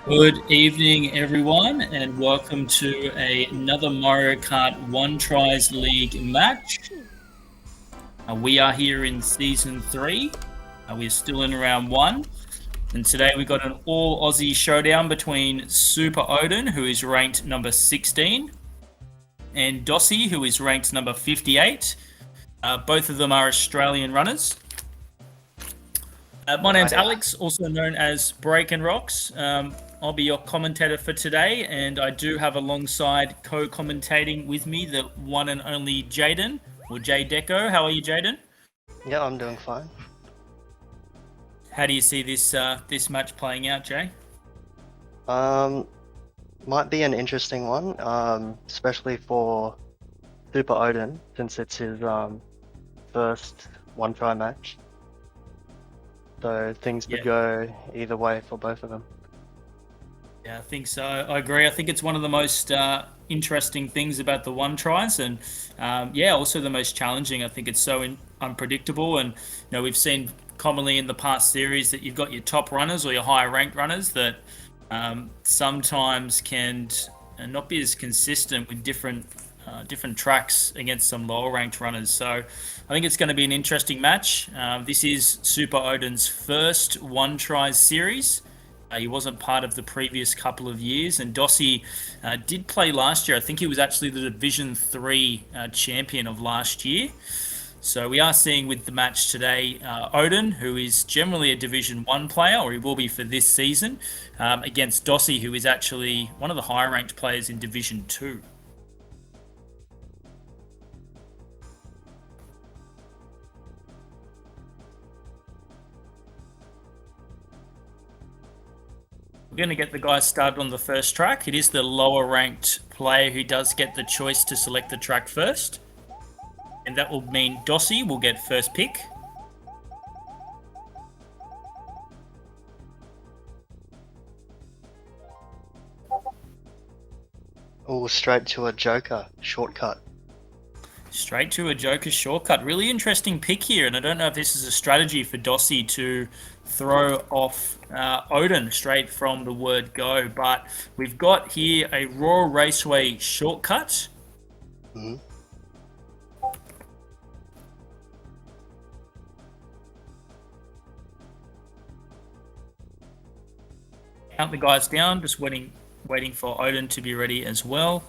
Good evening, everyone, and welcome to another Mario Kart One Tries League match. We are here in Season 3. We're still in Round 1. And today we've got an all-Aussie showdown between SupaOdin, who is ranked number 16, and Dossey, who is ranked number 58. Both of them are Australian runners. My name's Alex, also known as Break and Rocks. I'll be your commentator for today, and I do have alongside co-commentating with me the one and only Jaden, or Jay Deco. How are you, Jaden? Yeah, I'm doing fine. How do you see this this match playing out, Jay? Might be an interesting one, especially for SupaOdin, since it's his first one-try match. So things could go either way for both of them. Yeah, I think so. I agree. I think it's one of the most interesting things about the one tries, and also the most challenging. I think it's so unpredictable, and we've seen commonly in the past series that you've got your top runners or your higher ranked runners that sometimes can not be as consistent with different tracks against some lower ranked runners. So I think it's going to be an interesting match. This is SupaOdin's first one try series. He wasn't part of the previous couple of years, and Dossey did play last year. I think he was actually the Division 3 champion of last year. So we are seeing with the match today, Odin, who is generally a Division 1 player, or he will be for this season, against Dossey, who is actually one of the higher ranked players in Division 2. We're going to get the guys started on the first track. It is the lower ranked player who does get the choice to select the track first. And that will mean Dossey will get first pick. Oh, straight to a Joker shortcut. Straight to a Joker shortcut. Really interesting pick here, and I don't know if this is a strategy for Dossey to throw off Odin straight from the word go, but we've got here a Royal Raceway shortcut. Mm-hmm. Count the guys down, just waiting for Odin to be ready as well.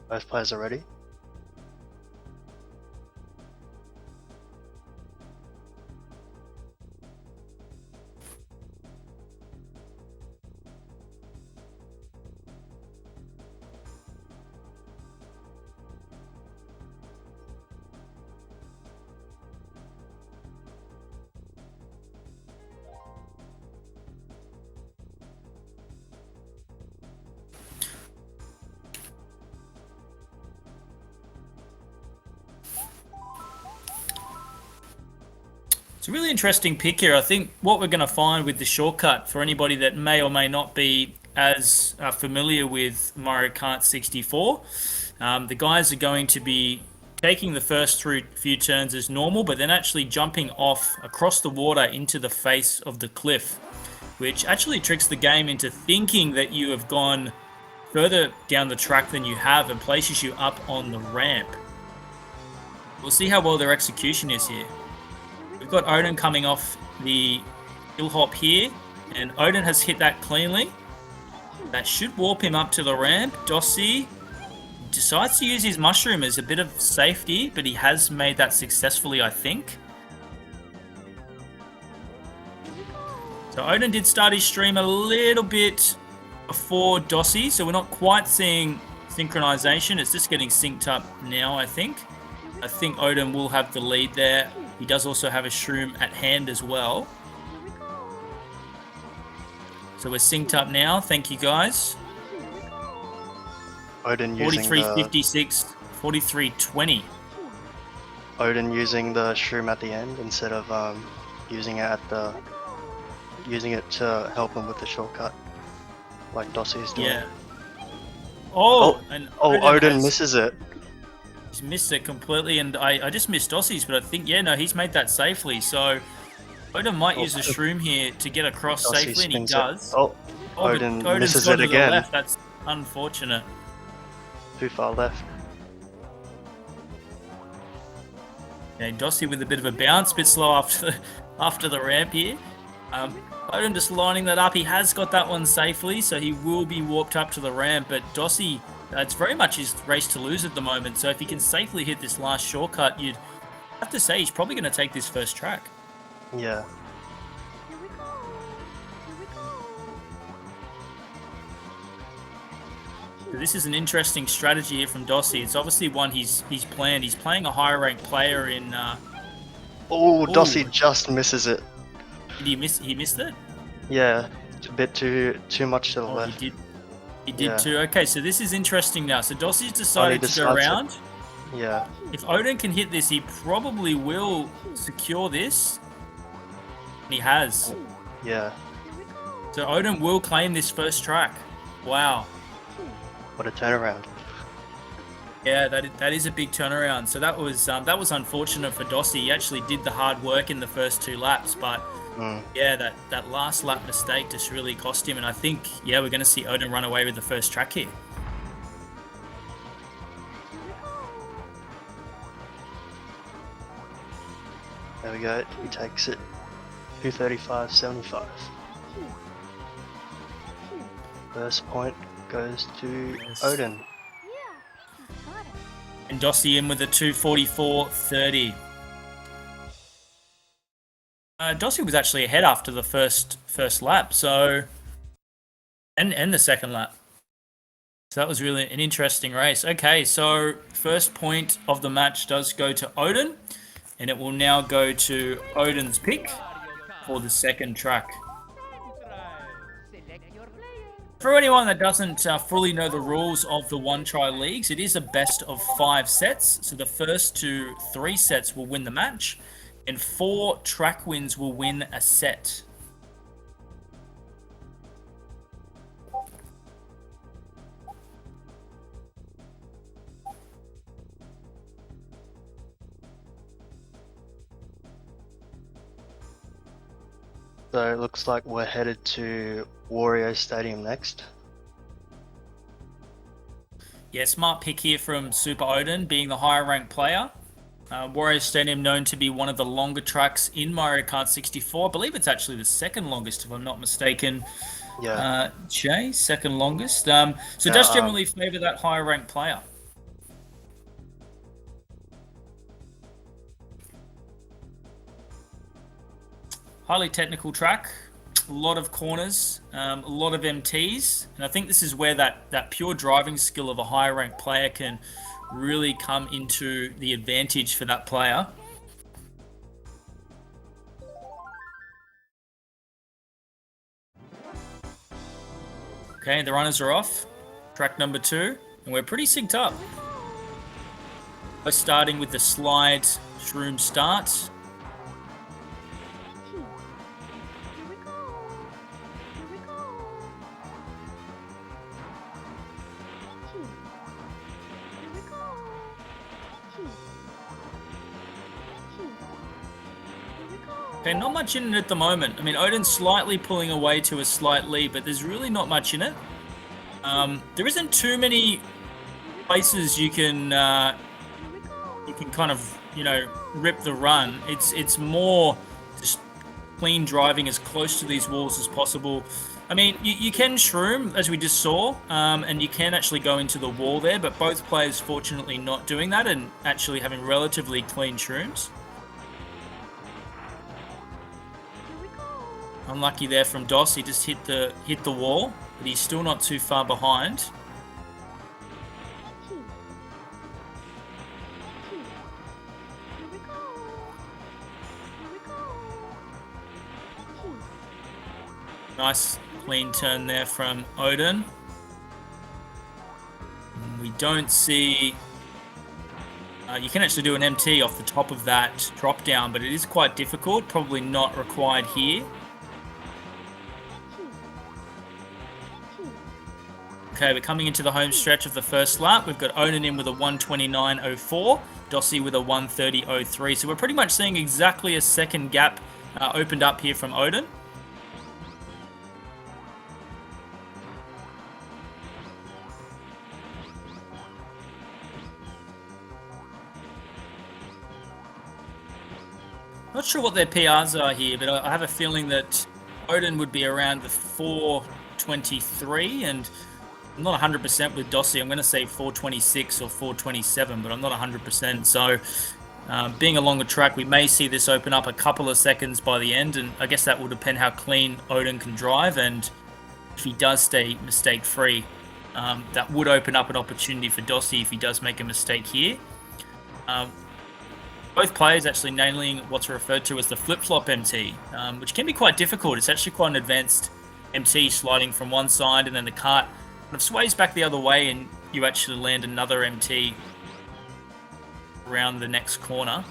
Both players are ready. It's a really interesting pick here. I think what we're going to find with the shortcut, for anybody that may or may not be as familiar with Mario Kart 64, the guys are going to be taking the first few turns as normal, but then actually jumping off across the water into the face of the cliff, which actually tricks the game into thinking that you have gone further down the track than you have and places you up on the ramp. We'll see how well their execution is here. We've got Odin coming off the hill hop here, and Odin has hit that cleanly. That should warp him up to the ramp. Dossey decides to use his mushroom as a bit of safety, but he has made that successfully, I think. So Odin did start his stream a little bit before Dossey, so we're not quite seeing synchronization. It's just getting synced up now, I think. I think Odin will have the lead there. He does also have a shroom at hand as well. So we're synced up now. Thank you, guys. Odin using 43.56, 43.20. Odin using the shroom at the end instead of using it to help him with the shortcut, like Dossey is doing. Yeah. Odin misses it. He's missed it completely, and I just missed Dossey's, but I think, he's made that safely. So Odin might use a shroom here to get across Dossey safely, and he spins it. does. Oh, but Odin Odin's misses gone it to the again. left. That's unfortunate. Too far left. Yeah, Dossey with a bit of a bounce, bit slow after the ramp here. Odin just lining that up. He has got that one safely, so he will be warped up to the ramp. But Dossey, it's very much his race to lose at the moment. So if he can safely hit this last shortcut, you'd have to say he's probably going to take this first track. Yeah. So this is an interesting strategy here from Dossey. It's obviously one he's planned. He's playing a higher ranked player in. Oh, Dossey just misses it. Did he miss? He missed it. Yeah, it's a bit too much to the Oh, left. he did Yeah. too. Okay, so this is interesting now. So Dossey's decided to go decides it. around. Yeah. If Odin can hit this, he probably will secure this. And he has. Yeah. So Odin will claim this first track. Wow. What a turnaround. Yeah, that is a big turnaround. So that was unfortunate for Dossey. He actually did the hard work in the first 2 laps, but yeah, that last lap mistake just really cost him. And I think, yeah, we're going to see Odin run away with the first track here. There we go. He takes it. 2:35.75. First point goes to Odin. And Dossey in with a 2:44.30. Dossey was actually ahead after the first lap, so and the second lap. So that was really an interesting race. Okay, so first point of the match does go to Odin, and it will now go to Odin's pick for the second track. For anyone that doesn't fully know the rules of the one-try leagues, it is a best of 5 sets. So the first 2 3 sets will win the match, and 4 track wins will win a set. So it looks like we're headed to Wario Stadium next. Yeah, smart pick here from SupaOdin, being the higher ranked player. Wario Stadium known to be one of the longer tracks in Mario Kart 64. I believe it's actually the second longest, if I'm not mistaken. Yeah. Jay, second longest. So does generally favour that higher ranked player. Highly technical track, a lot of corners, a lot of MTs, and I think this is where that pure driving skill of a higher ranked player can really come into the advantage for that player. Okay, the runners are off. Track number 2, and we're pretty synced up. We're starting with the slide shroom start. Okay, not much in it at the moment. I mean, Odin's slightly pulling away to a slight lead, but there's really not much in it. There isn't too many places you can kind of, rip the run. It's more just clean driving as close to these walls as possible. I mean, you can shroom, as we just saw, and you can actually go into the wall there, but both players fortunately not doing that and actually having relatively clean shrooms. Unlucky there from Doss, he just hit the wall, but he's still not too far behind. Nice clean turn there from Odin. We don't see... you can actually do an MT off the top of that drop down, but it is quite difficult, probably not required here. Okay, we're coming into the home stretch of the first lap. We've got Odin in with a 1:29.04, Dossey with a 1:30.03. So we're pretty much seeing exactly a second gap opened up here from Odin. Not sure what their PRs are here, but I have a feeling that Odin would be around the 423, and I'm not 100% with Dossey. I'm going to say 426 or 427, but I'm not 100%. So being a longer track, we may see this open up a couple of seconds by the end, and I guess that will depend how clean Odin can drive, and if he does stay mistake-free, that would open up an opportunity for Dossey if he does make a mistake here. Both players actually nailing what's referred to as the flip-flop MT, which can be quite difficult. It's actually quite an advanced MT, sliding from one side and then the kart kind of sways back the other way and you actually land another MT around the next corner.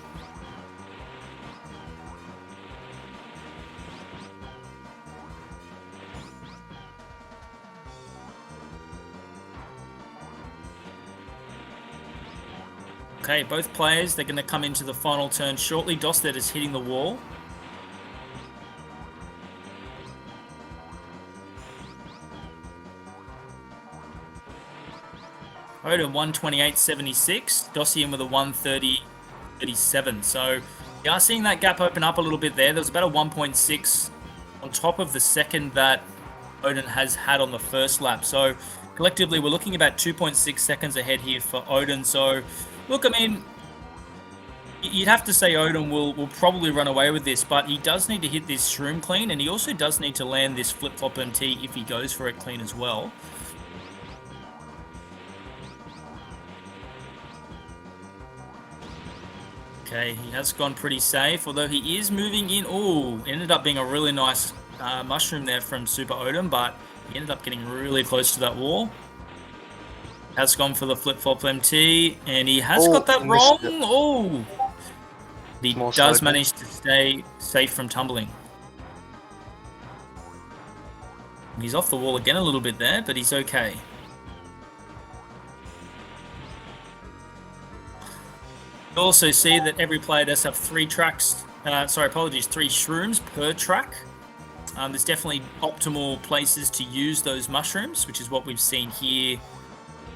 Okay, both players, they're going to come into the final turn shortly. Dossey is hitting the wall. Odin 128.76. Dossey in with a 130.37. So you are seeing that gap open up a little bit there. There was about a 1.6 on top of the second that Odin has had on the first lap. So collectively, we're looking about 2.6 seconds ahead here for Odin. So look, I mean, you'd have to say Odin will probably run away with this, but he does need to hit this shroom clean, and he also does need to land this flip-flop MT if he goes for it clean as well. Okay, he has gone pretty safe, although he is moving in. Oh, ended up being a really nice mushroom there from SupaOdin, but he ended up getting really close to that wall. Has gone for the flip-flop MT, and he has got that wrong. Oh, he does manage to stay safe from tumbling. He's off the wall again a little bit there, but he's okay. You also see that every player does have three shrooms per track. There's definitely optimal places to use those mushrooms, which is what we've seen here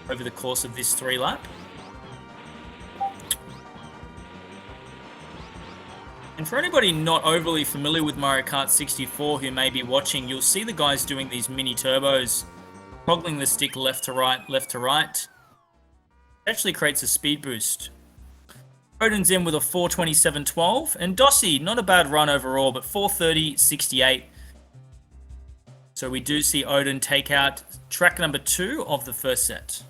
over the course of this 3-lap. And for anybody not overly familiar with Mario Kart 64 who may be watching, you'll see the guys doing these mini turbos, toggling the stick left to right, left to right. It actually creates a speed boost. Odin's in with a 427.12, and Dossey, not a bad run overall, but 430.68. So we do see Odin take out track number 2 of the first set.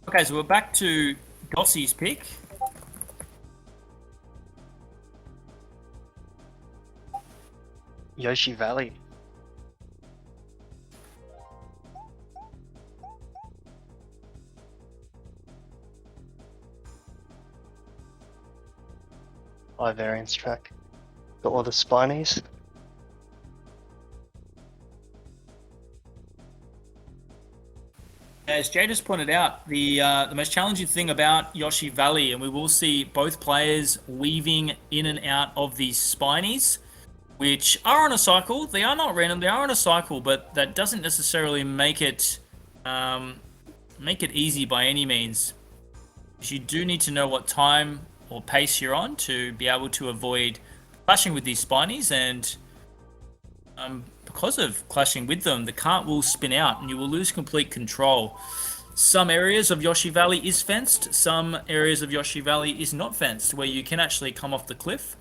Okay, so we're back to Dossey's pick. Yoshi Valley. High variance track. Got all the spinies. As Jay just pointed out, the most challenging thing about Yoshi Valley, and we will see both players weaving in and out of these spinies, which are on a cycle. They are not random, they are on a cycle, but that doesn't necessarily make it easy by any means. You do need to know what time or pace you're on to be able to avoid clashing with these spinies, and because of clashing with them, the kart will spin out and you will lose complete control. some areas of Yoshi Valley is fenced, some areas of Yoshi Valley is not fenced, where you can actually come off the cliff.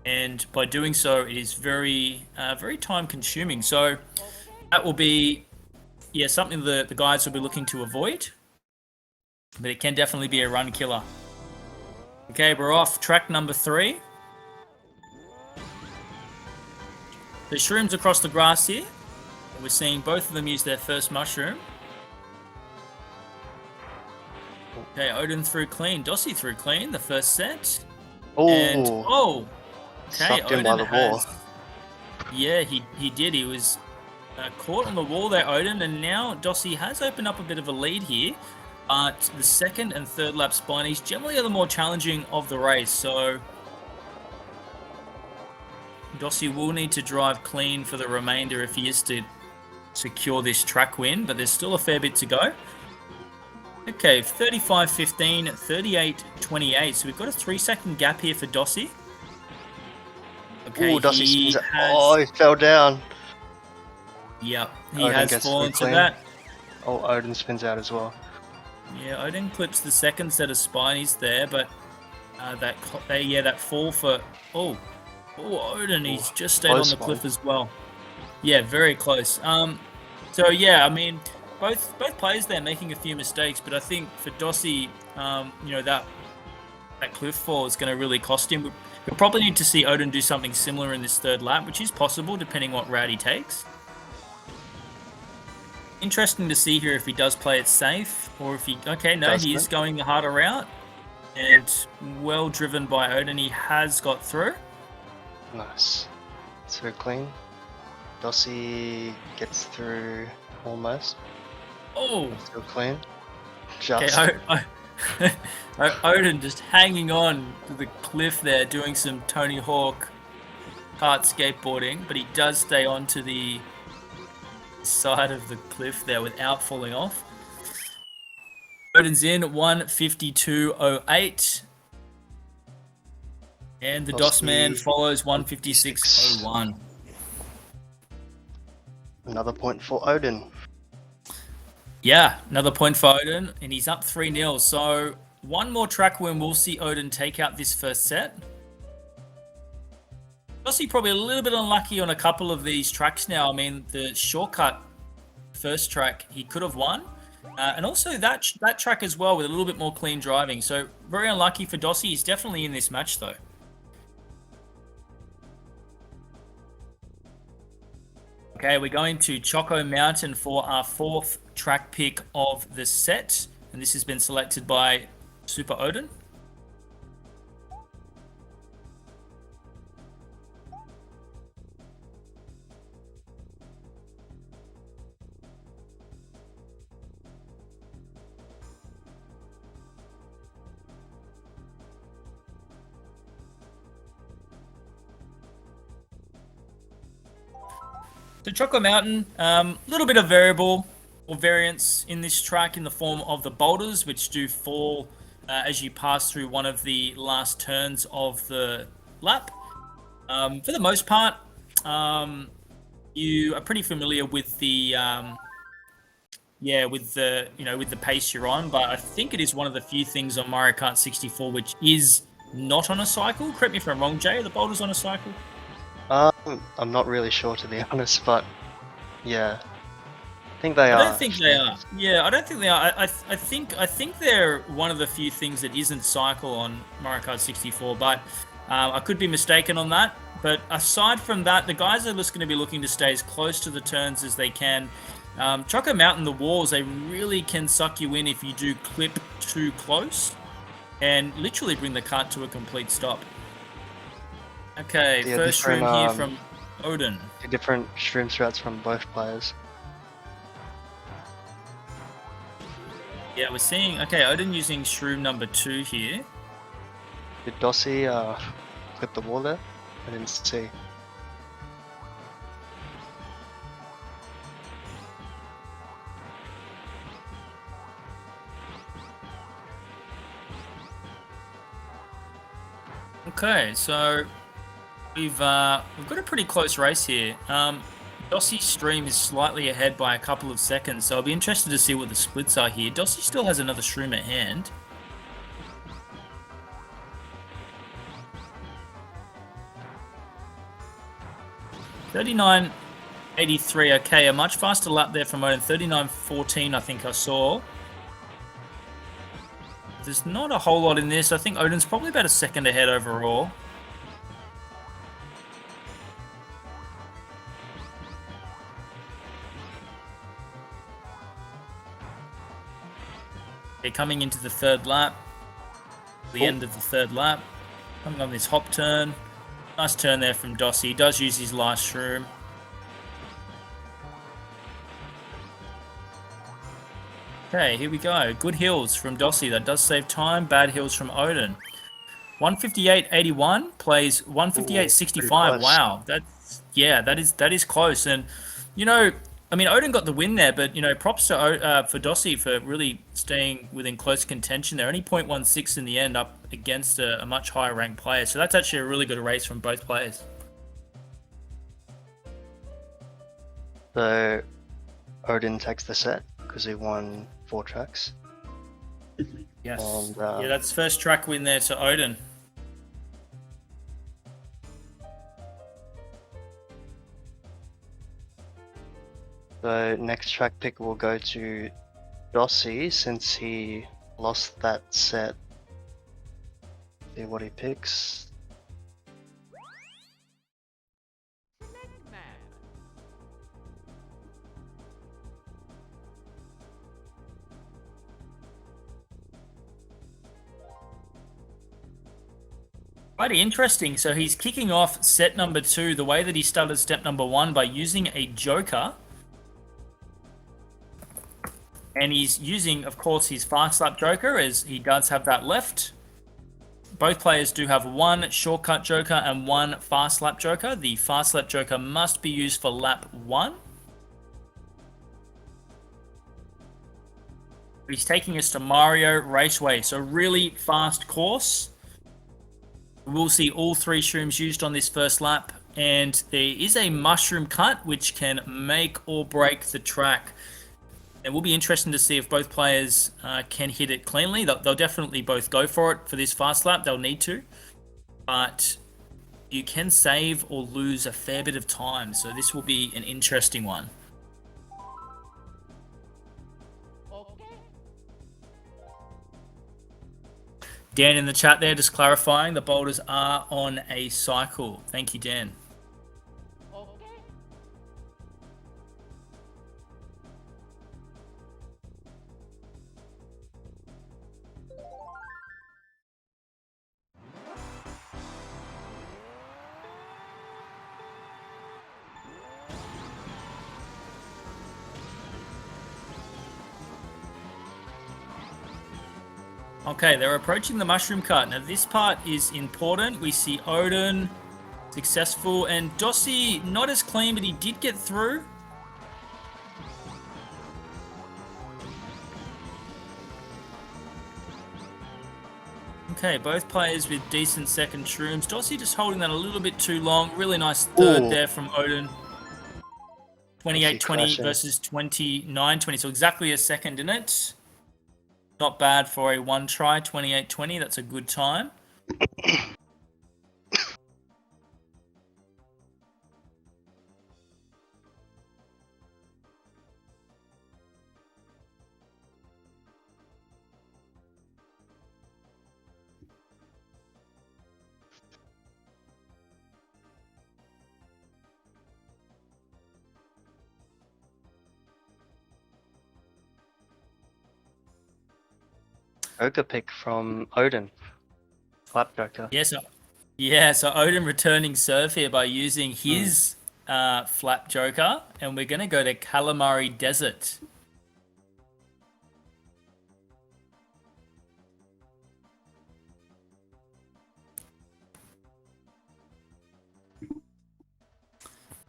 And by doing so, it is very, very time consuming. So that will be, yeah, something the guys will be looking to avoid. But it can definitely be a run killer. Okay, we're off track number 3. The shrooms across the grass here. We're seeing both of them use their first mushroom. Okay, Odin through clean, Dossey through clean, the first set. Oh, And, oh, okay, sucked in by the wall. Yeah, he did. He was caught on the wall there, Odin, and now Dossey has opened up a bit of a lead here. But the second and third lap spinies generally are the more challenging of the race, so Dossey will need to drive clean for the remainder if he is to secure this track win, but there's still a fair bit to go. Okay, 35-15, 38-28, so we've got a 3-second gap here for Dossey. Okay, Ooh, Dossey spins it. Oh, he fell down. Yep, he Odin has gets fallen through to clean. that. Oh, Odin spins out as well. Yeah, Odin clips the second set of spinies there, but that fall for Odin, he's just stayed on the cliff as well. Yeah, very close. So yeah, I mean, both players there making a few mistakes, but I think for Dossey, that cliff fall is going to really cost him. We'll probably need to see Odin do something similar in this third lap, which is possible depending what route he takes. Interesting to see here if he does play it safe, or if he... Okay, no, he is going the harder route. And well driven by Odin, he has got through. Nice. Through clean. Dossey gets through almost. Oh! Still clean. Just. Okay, Odin just hanging on to the cliff there, doing some Tony Hawk kart skateboarding, but he does stay onto the side of the cliff there without falling off. Odin's in 1:52.08, and the DOS man follows 1:56.01. Another point for Odin. Yeah, another point for Odin, and he's up 3-0. So one more track win, we'll see Odin take out this first set. Dossey probably a little bit unlucky on a couple of these tracks now. I mean, the shortcut first track, he could have won. And also that track as well with a little bit more clean driving. So very unlucky for Dossey. He's definitely in this match though. Okay, we're going to Choco Mountain for our 4th track pick of the set. And this has been selected by SupaOdin. So Choco Mountain, a little bit of variable or variance in this track in the form of the boulders, which do fall as you pass through one of the last turns of the lap. For the most part, you are pretty familiar with the with the pace you're on, but I think it is one of the few things on Mario Kart 64 which is not on a cycle. Correct me if I'm wrong, Jay. Are the boulders on a cycle? I'm not really sure to be honest, but yeah, I think they are. I don't think they are. Yeah, I don't think they are. I think they're one of the few things that isn't cycle on Mario Kart 64, but I could be mistaken on that. But aside from that, the guys are just going to be looking to stay as close to the turns as they can. Choco Mountain, the walls, they really can suck you in if you do clip too close and literally bring the kart to a complete stop. Okay, Yeah, first room here from Odin. Different shroom strats from both players. Yeah, we're seeing... Okay, Odin using shroom number 2 here. Did Dossey clip the wall there? I didn't see. Okay, so we've got a pretty close race here. Dossey's stream is slightly ahead by a couple of seconds, so I'll be interested to see what the splits are here. Dossey still has another stream at hand. $39.83. Okay, a much faster lap there from Odin. 39.14, I think I saw. There's not a whole lot in this. I think Odin's probably about a second ahead overall. They're coming into the third lap. The end of the third lap. Coming on this hop turn. Nice turn there from Dossey. He does use his last shroom. Okay, here we go. Good hills from Dossey. That does save time. Bad hills from Odin. 158.81 plays 158.65. Wow, that is close. And you know, I mean, Odin got the win there, but you know, props to for Dossey for really staying within close contention there. Only 0.16 in the end, up against a much higher ranked player. So that's actually a really good race from both players. So Odin takes the set because he won 4 tracks. Yes. And, yeah, that's first track win there to Odin. So next track pick will go to Dossey since he lost that set. See what he picks. Quite interesting. So he's kicking off set number 2 the way that he started step number 1 by using a joker. And he's using, of course, his fast lap joker, as he does have that left. Both players do have one shortcut joker and one fast lap joker. The fast lap joker must be used for lap 1. He's taking us to Mario Raceway, so really fast course. We'll see all 3 shrooms used on this first lap, and there is a mushroom cut which can make or break the track. It will be interesting to see if both players can hit it cleanly. They'll definitely both go for it for this fast lap. They'll need to, but you can save or lose a fair bit of time, so this will be an interesting one. Dan in the chat there just clarifying the boulders are on a cycle. Thank you, Dan. Okay, they're approaching the mushroom cut. Now, this part is important. We see Odin successful, and Dossey not as clean, but he did get through. Okay, both players with decent second shrooms. Dossey just holding that a little bit too long. Really nice third there from Odin. 28.20 versus 29.20, so exactly a second in it. Not bad for a one try, 28.20. That's a good time. Joker pick from Odin. Flap Joker. Yes, yeah, so Odin returning serve here by using his flap joker, and we're going to go to Calamari Desert.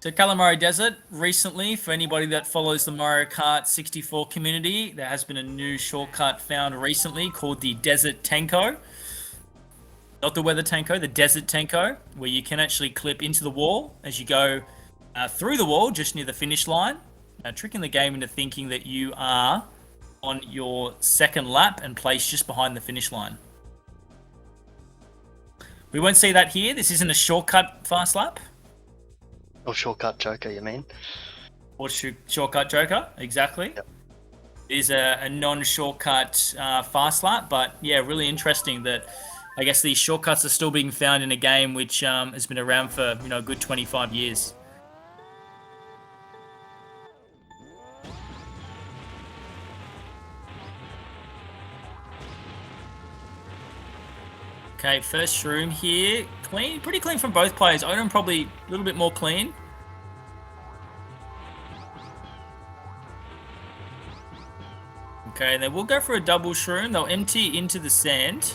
So Calamari Desert, recently, for anybody that follows the Mario Kart 64 community, there has been a new shortcut found recently called the Desert Tenko. Not the Weather Tenko, the Desert Tenko, where you can actually clip into the wall as you go through the wall, just near the finish line, tricking the game into thinking that you are on your second lap and placed just behind the finish line. We won't see that here. This isn't a shortcut fast lap. Or shortcut Joker, you mean? Or shortcut Joker, exactly. Yep. It is a non-shortcut fast lap, but yeah, really interesting that I guess these shortcuts are still being found in a game which has been around for a good 25 years. Okay, first shroom here. Clean, pretty clean from both players. Odin probably a little bit more clean. Okay, and then we'll go for a double shroom. They'll empty into the sand.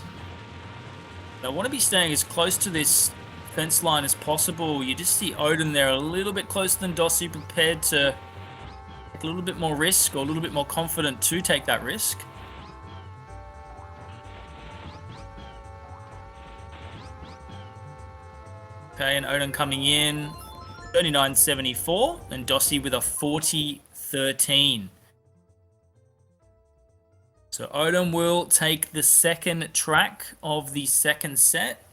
They want to be staying as close to this fence line as possible. You just see Odin there a little bit closer than Dossey, prepared to take a little bit more risk, or a little bit more confident to take that risk. Okay, and Odin coming in, 39.74, and Dossey with a 40.13. So Odin will take the second track of the second set.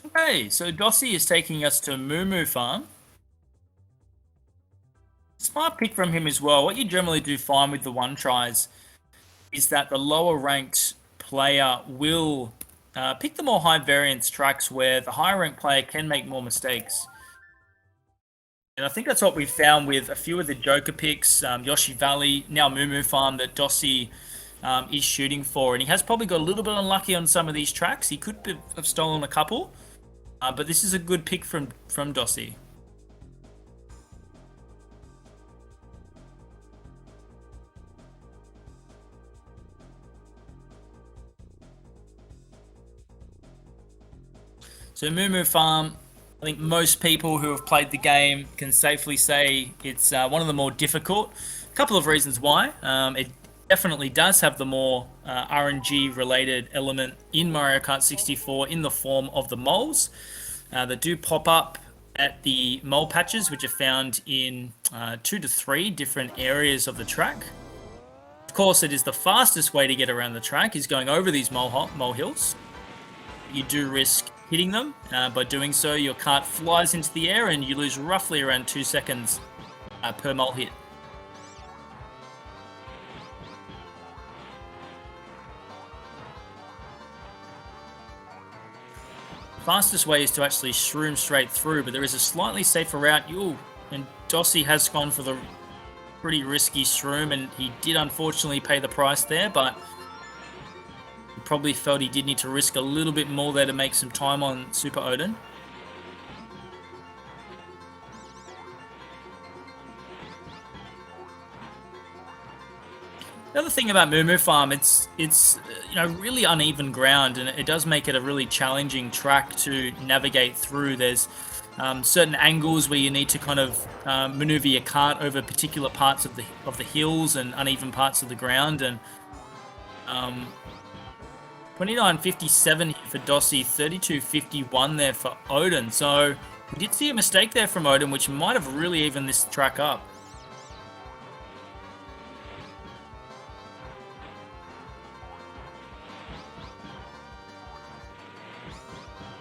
Okay, so Dossey is taking us to Moo Farm. Smart pick from him as well. What you generally do find with the one tries is that the lower ranked player will pick the more high variance tracks where the higher ranked player can make more mistakes. And I think that's what we've found with a few of the Joker picks, Yoshi Valley, now Moo Farm, that Dossey is shooting for. And he has probably got a little bit unlucky on some of these tracks. He could have stolen a couple, but this is a good pick from Dossey. So Moo Farm, I think most people who have played the game can safely say it's one of the more difficult. A couple of reasons why. It definitely does have the more RNG related element in Mario Kart 64 in the form of the moles that do pop up at the mole patches, which are found in 2 to 3 different areas of the track. Of course, it is the fastest way to get around the track is going over these mole hills. You do risk hitting them. By doing so, your kart flies into the air and you lose roughly around 2 seconds per mole hit. Fastest way is to actually shroom straight through, but there is a slightly safer route. And Dossey has gone for the pretty risky shroom, and he did unfortunately pay the price there, but he probably felt he did need to risk a little bit more there to make some time on SupaOdin. The other thing about Moo Farm, it's really uneven ground, and it does make it a really challenging track to navigate through. There's certain angles where you need to kind of maneuver your kart over particular parts of the hills and uneven parts of the ground. And 29.57 for Dossey, 32.51 there for Odin. So we did see a mistake there from Odin, which might have really evened this track up.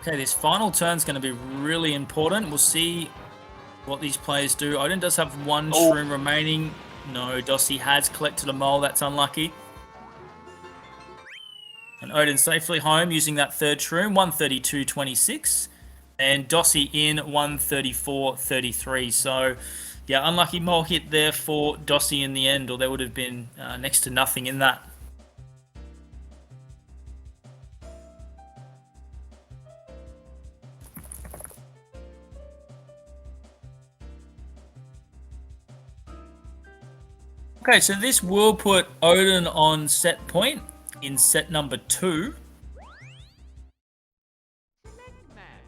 Okay, this final turn is going to be really important. We'll see what these players do. Odin does have one shroom remaining. No, Dossey has collected a mole. That's unlucky. And Odin safely home using that third shroom, 132.26. And Dossey in 134.33. So, yeah, unlucky mole hit there for Dossey in the end, or there would have been next to nothing in that. Okay, so this will put Odin on set point in set number 2.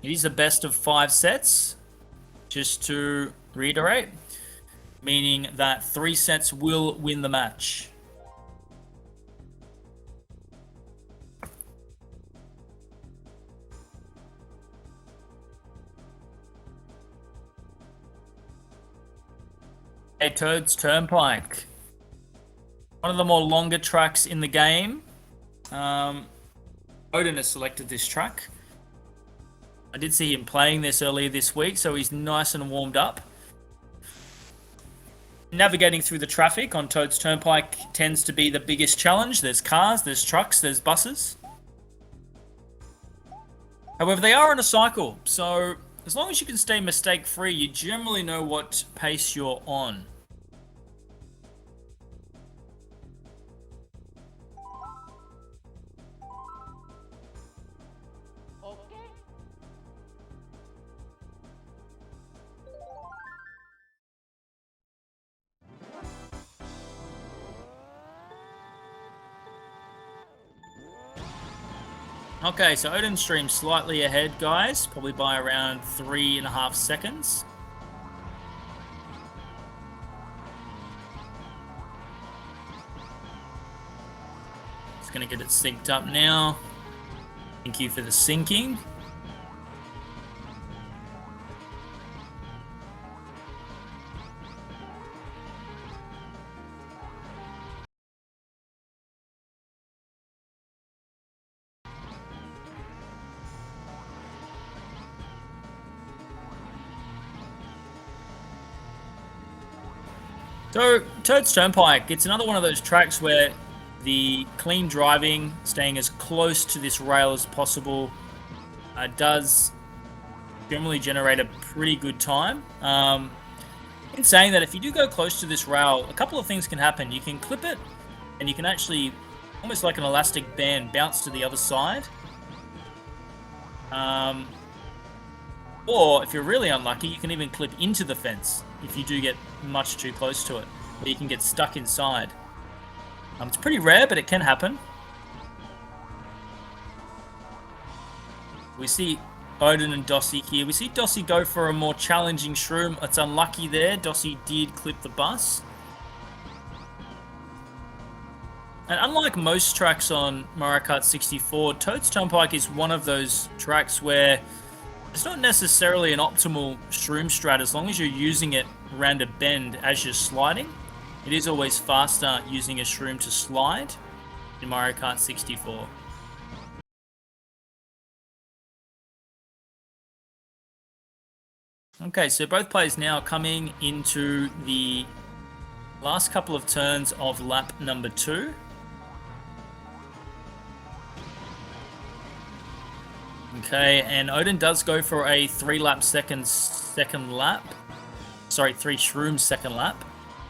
It is the best of 5 sets, just to reiterate. meaning that 3 sets will win the match. Okay, Toad's Turnpike. One of the more longer tracks in the game. Odin has selected this track. I did see him playing this earlier this week, so he's nice and warmed up. Navigating through the traffic on Toad's Turnpike tends to be the biggest challenge. There's cars, there's trucks, there's buses. However, they are on a cycle, so as long as you can stay mistake-free, you generally know what pace you're on. Okay, so Odin streams slightly ahead, guys, probably by around 3.5 seconds. Just gonna get it synced up now. Thank you for the syncing. So, Toad's Turnpike, it's another one of those tracks where the clean driving, staying as close to this rail as possible, does generally generate a pretty good time. In saying that, if you do go close to this rail, a couple of things can happen. You can clip it, and you can actually, almost like an elastic band, bounce to the other side. Or, if you're really unlucky, you can even clip into the fence if you do get much too close to it, or you can get stuck inside. It's pretty rare, but it can happen. We see Odin and Dossey here. We see Dossey go for a more challenging shroom. It's unlucky there. Dossey did clip the bus. And unlike most tracks on Mario Kart 64, Toad's Turnpike is one of those tracks where it's not necessarily an optimal shroom strat as long as you're using it around a bend as you're sliding. It is always faster using a shroom to slide in Mario Kart 64. Okay, so both players now coming into the last couple of turns of lap number 2. Okay, and Odin does go for a 3 shroom second lap.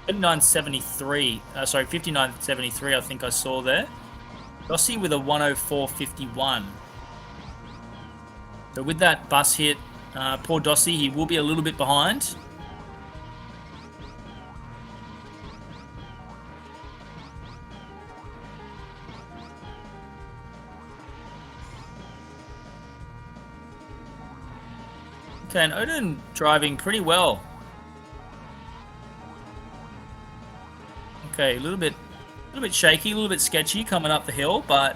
59.73, I think I saw there. Dossey with a 104.51. So with that bus hit, poor Dossey, he will be a little bit behind. Okay, and Odin driving pretty well. Okay, a little bit shaky, a little bit sketchy coming up the hill, but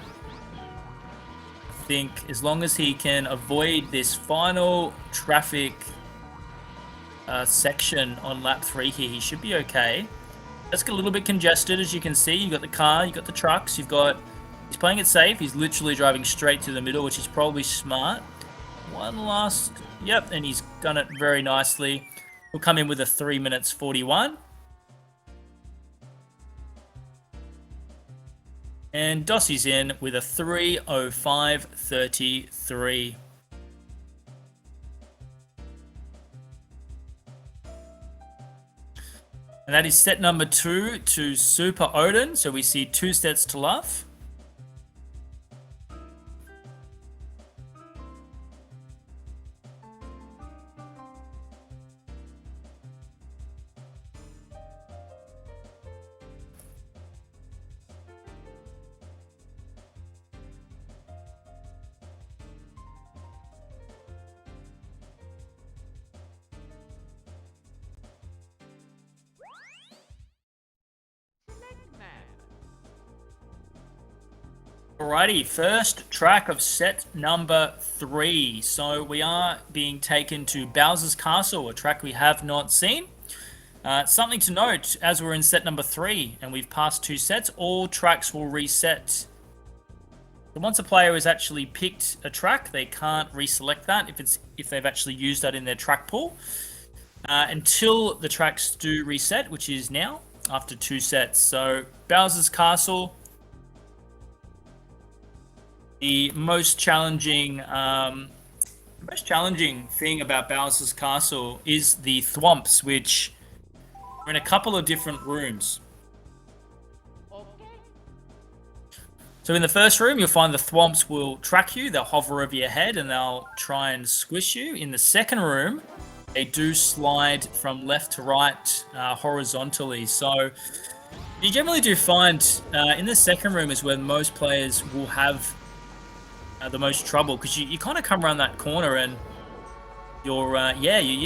I think as long as he can avoid this final traffic section on lap 3 here, he should be okay. Let's get a little bit congested, as you can see. You've got the car, you've got the trucks, he's playing it safe. He's literally driving straight to the middle, which is probably smart. One last, yep, and he's done it very nicely. We'll come in with a 3 minutes 41. And Dossey's in with a 3:05.33. And that is set number 2 to SupaOdin. So we see 2 sets to love. Alrighty, first track of set number 3. So we are being taken to Bowser's Castle, a track we have not seen. Something to note, as we're in set number 3 and we've passed 2 sets, all tracks will reset. So once a player has actually picked a track, they can't reselect that if they've actually used that in their track pool. Until the tracks do reset, which is now, after 2 sets. So Bowser's Castle, the most challenging thing about Bowser's Castle is the thwomps, which are in a couple of different rooms. So in the first room, you'll find the thwomps will track you, they'll hover over your head, and they'll try and squish you. In the second room, they do slide from left to right horizontally. So you generally do find in the second room is where most players will have the most trouble, because you kind of come around that corner and you're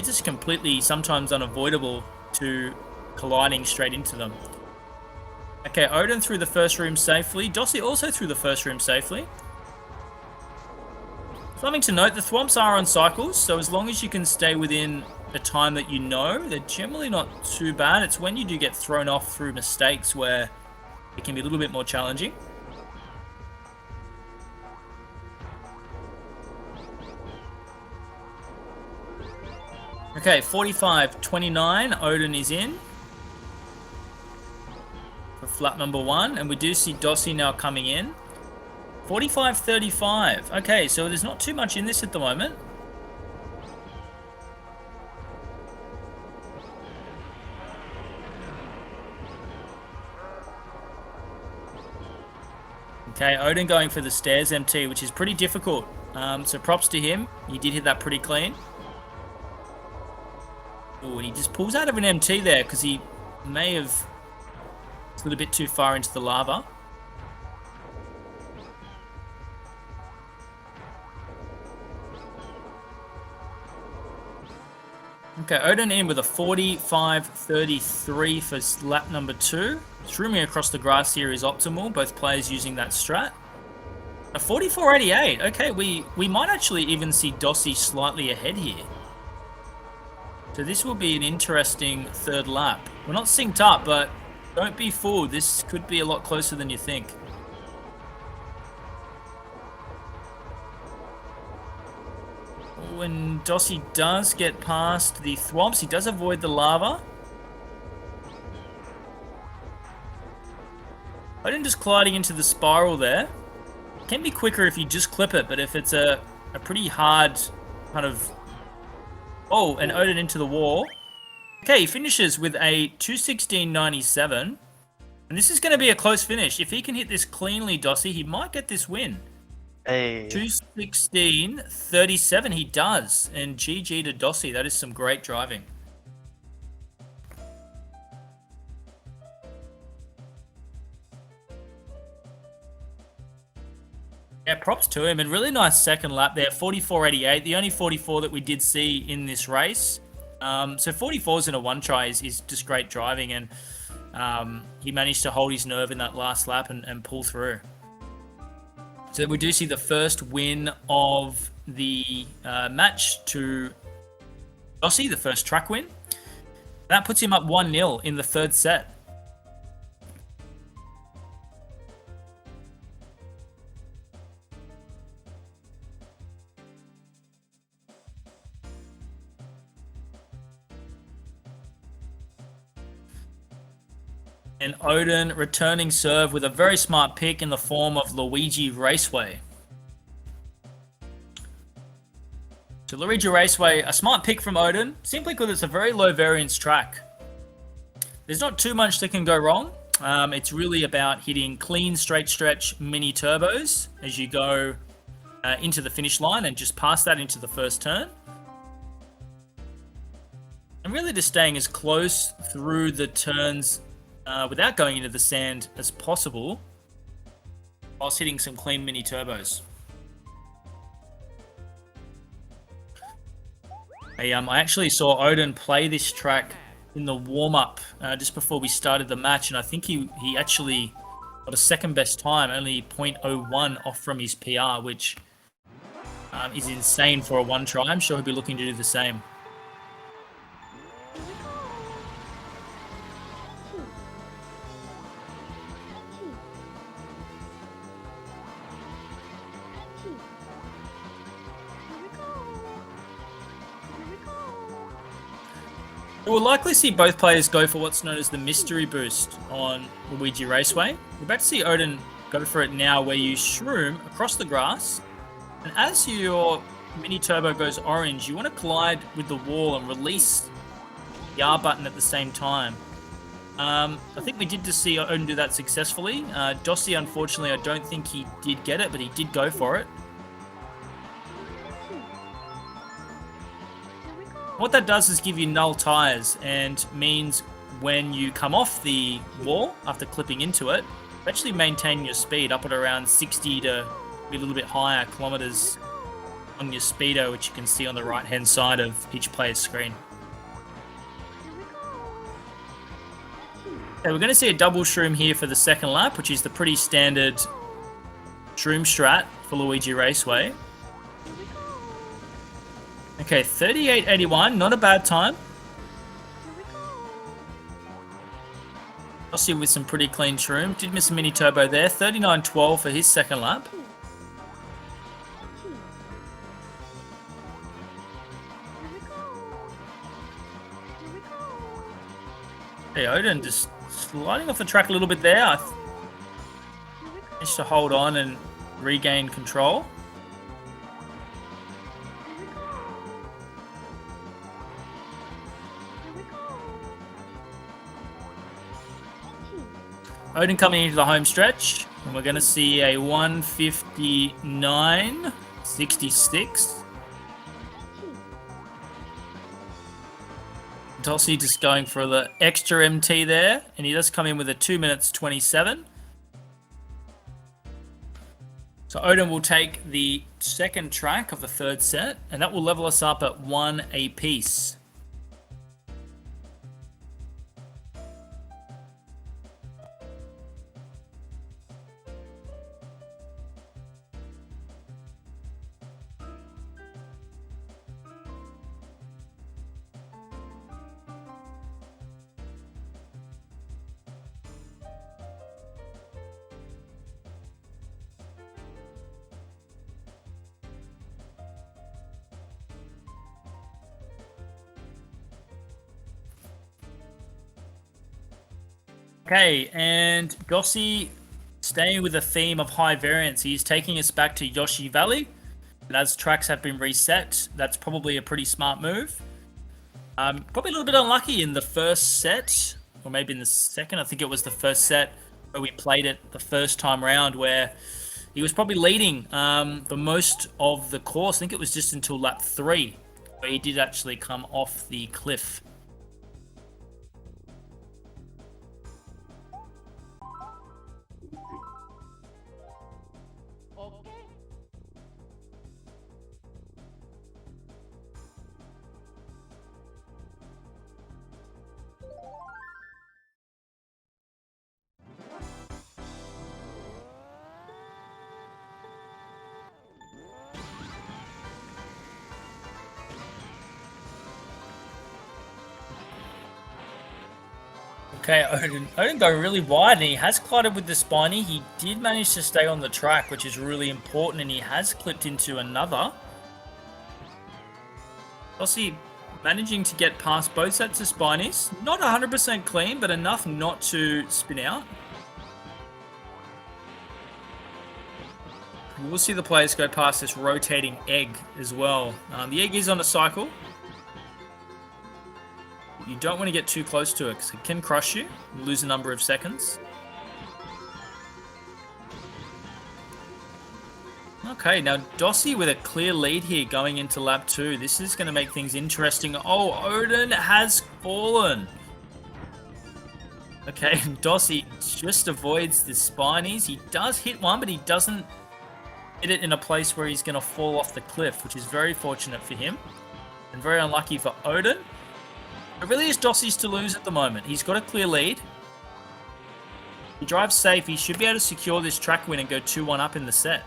just completely, sometimes unavoidable to colliding straight into them. Okay, Odin through the first room safely. Dossey also through the first room safely. Something to note, the thwomps are on cycles, so as long as you can stay within a time that you know, they're generally not too bad. It's when you do get thrown off through mistakes where it can be a little bit more challenging. Okay, 45-29, Odin is in for flap number 1, and we do see Dossey now coming in. 45-35. Okay, so there's not too much in this at the moment. Okay, Odin going for the stairs MT, which is pretty difficult. So props to him. He did hit that pretty clean. Oh, and he just pulls out of an MT there because he may have slid a bit too far into the lava. Okay, Odin in with a 45-33 for lap number 2. Streaming across the grass here is optimal, both players using that strat. A 44-88. Okay, we might actually even see Dossey slightly ahead here. So this will be an interesting third lap. We're not synced up, but don't be fooled. This could be a lot closer than you think. When Dossey does get past the thwomps, he does avoid the lava. Odin just gliding into the spiral there. It can be quicker if you just clip it, but if it's a pretty hard kind of... Oh, and Odin into the wall. Okay, he finishes with a 216.97. And this is going to be a close finish. If he can hit this cleanly, Dossey, he might get this win. Hey. 216.37, he does. And GG to Dossey. That is some great driving. Yeah, props to him. And really nice second lap there. 44.88. The only 44 that we did see in this race. So 44s in a one try is just great driving. And he managed to hold his nerve in that last lap and pull through. So we do see the first win of the match to Dossey, the first track win. That puts him up 1-0 in the third set. And Odin returning serve with a very smart pick in the form of Luigi Raceway. So Luigi Raceway, a smart pick from Odin, simply because it's a very low variance track. There's not too much that can go wrong. It's really about hitting clean, straight stretch mini turbos as you go into the finish line and just pass that into the first turn. And really just staying as close through the turns without going into the sand as possible, whilst hitting some clean mini turbos. I actually saw Odin play this track in the warm-up just before we started the match, and I think he actually got a second best time, only 0.01 off from his PR, which is insane for a one try. I'm sure he'll be looking to do the same. We'll likely see both players go for what's known as the mystery boost on Luigi Raceway. We're about to see Odin go for it now, where you shroom across the grass, and as your mini turbo goes orange, you want to collide with the wall and release the R button at the same time. I think we did just see Odin do that successfully. Dossey, unfortunately, I don't think he did get it, but he did go for it. What that does is give you null tires, and means when you come off the wall after clipping into it, you actually maintain your speed up at around 60 to be a little bit higher kilometers on your speedo, which you can see on the right hand side of each player's screen. Okay, we're going to see a double shroom here for the second lap, which is the pretty standard shroom strat for Luigi Raceway. Okay, 38.81, not a bad time. Dossey with some pretty clean shroom. Did miss a mini turbo there. 39.12 for his second lap. Hey, Odin just sliding off the track a little bit there. Managed to hold on and regain control. Odin coming into the home stretch, and we're going to see a 1:59.66. Dossey just going for the extra MT there, and he does come in with a 2:27. So Odin will take the second track of the third set, and that will level us up at 1 apiece. Okay, and Dossey, staying with the theme of high variance, he's taking us back to Yoshi Valley. And as tracks have been reset, that's probably a pretty smart move. Probably a little bit unlucky in the first set, or maybe in the second. I think it was the first set where we played it the first time round, where he was probably leading for most of the course. I think it was just until lap 3, where he did actually come off the cliff. Okay, Odin going really wide, and he has collided with the spiny. He did manage to stay on the track, which is really important, and he has clipped into another. Dossey managing to get past both sets of spinies. Not 100% clean, but enough not to spin out. We'll see the players go past this rotating egg as well. The egg is on a cycle. You don't want to get too close to it because it can crush you, lose a number of seconds. Okay, now Dossey with a clear lead here going into lap 2. This is going to make things interesting. Oh, Odin has fallen. Okay, Dossey just avoids the spinies. He does hit one, but he doesn't hit it in a place where he's going to fall off the cliff, which is very fortunate for him and very unlucky for Odin. It really is Dossey's to lose at the moment. He's got a clear lead. he drives safe, he should be able to secure this track win and go 2-1 up in the set.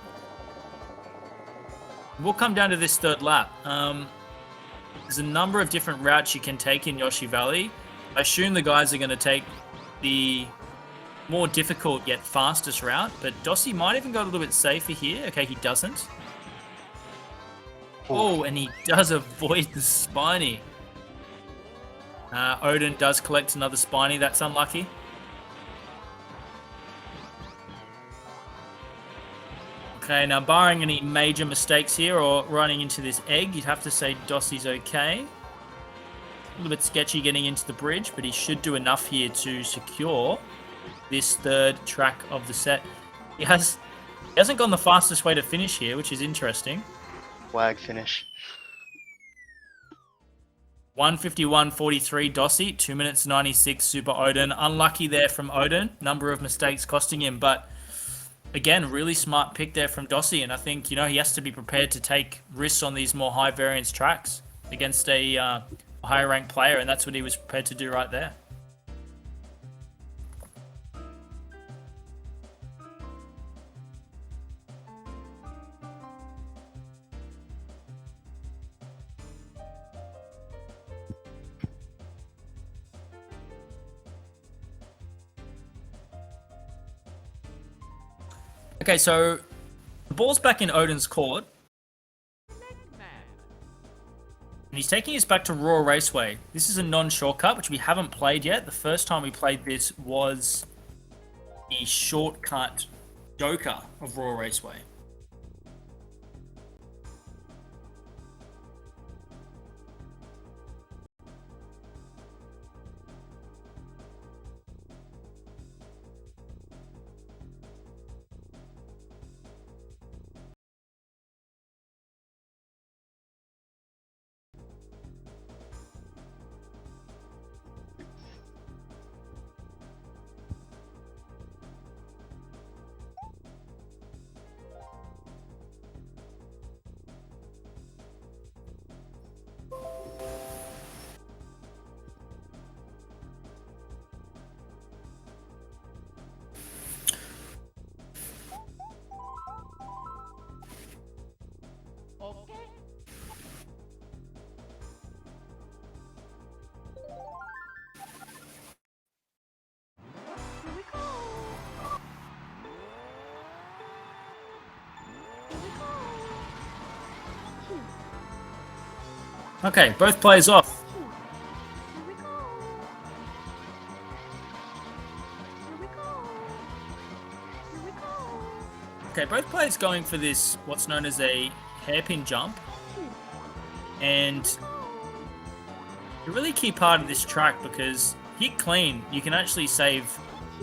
We'll come down to this third lap. There's a number of different routes you can take in Yoshi Valley. I assume the guys are going to take the more difficult yet fastest route, but Dossey might even go a little bit safer here. Okay, he doesn't. Oh, and he does avoid the spiny. Odin does collect another spiny. That's unlucky. Okay, now barring any major mistakes here or running into this egg, you'd have to say Dossey's okay. A little bit sketchy getting into the bridge, but he should do enough here to secure this third track of the set. He hasn't gone the fastest way to finish here, which is interesting. Wag finish. 151.43 Dossey, 2 minutes 96 SupaOdin. Unlucky there from Odin. Number of mistakes costing him, but again, really smart pick there from Dossey, and I think, he has to be prepared to take risks on these more high variance tracks against a higher ranked player, and that's what he was prepared to do right there. Okay, so the ball's back in Odin's court. And he's taking us back to Raw Raceway. This is a non-shortcut, which we haven't played yet. The first time we played this was the shortcut Joker of Raw Raceway. Okay, both players off. Okay, both players going for this, what's known as a hairpin jump. And a really key part of this track, because hit clean, you can actually save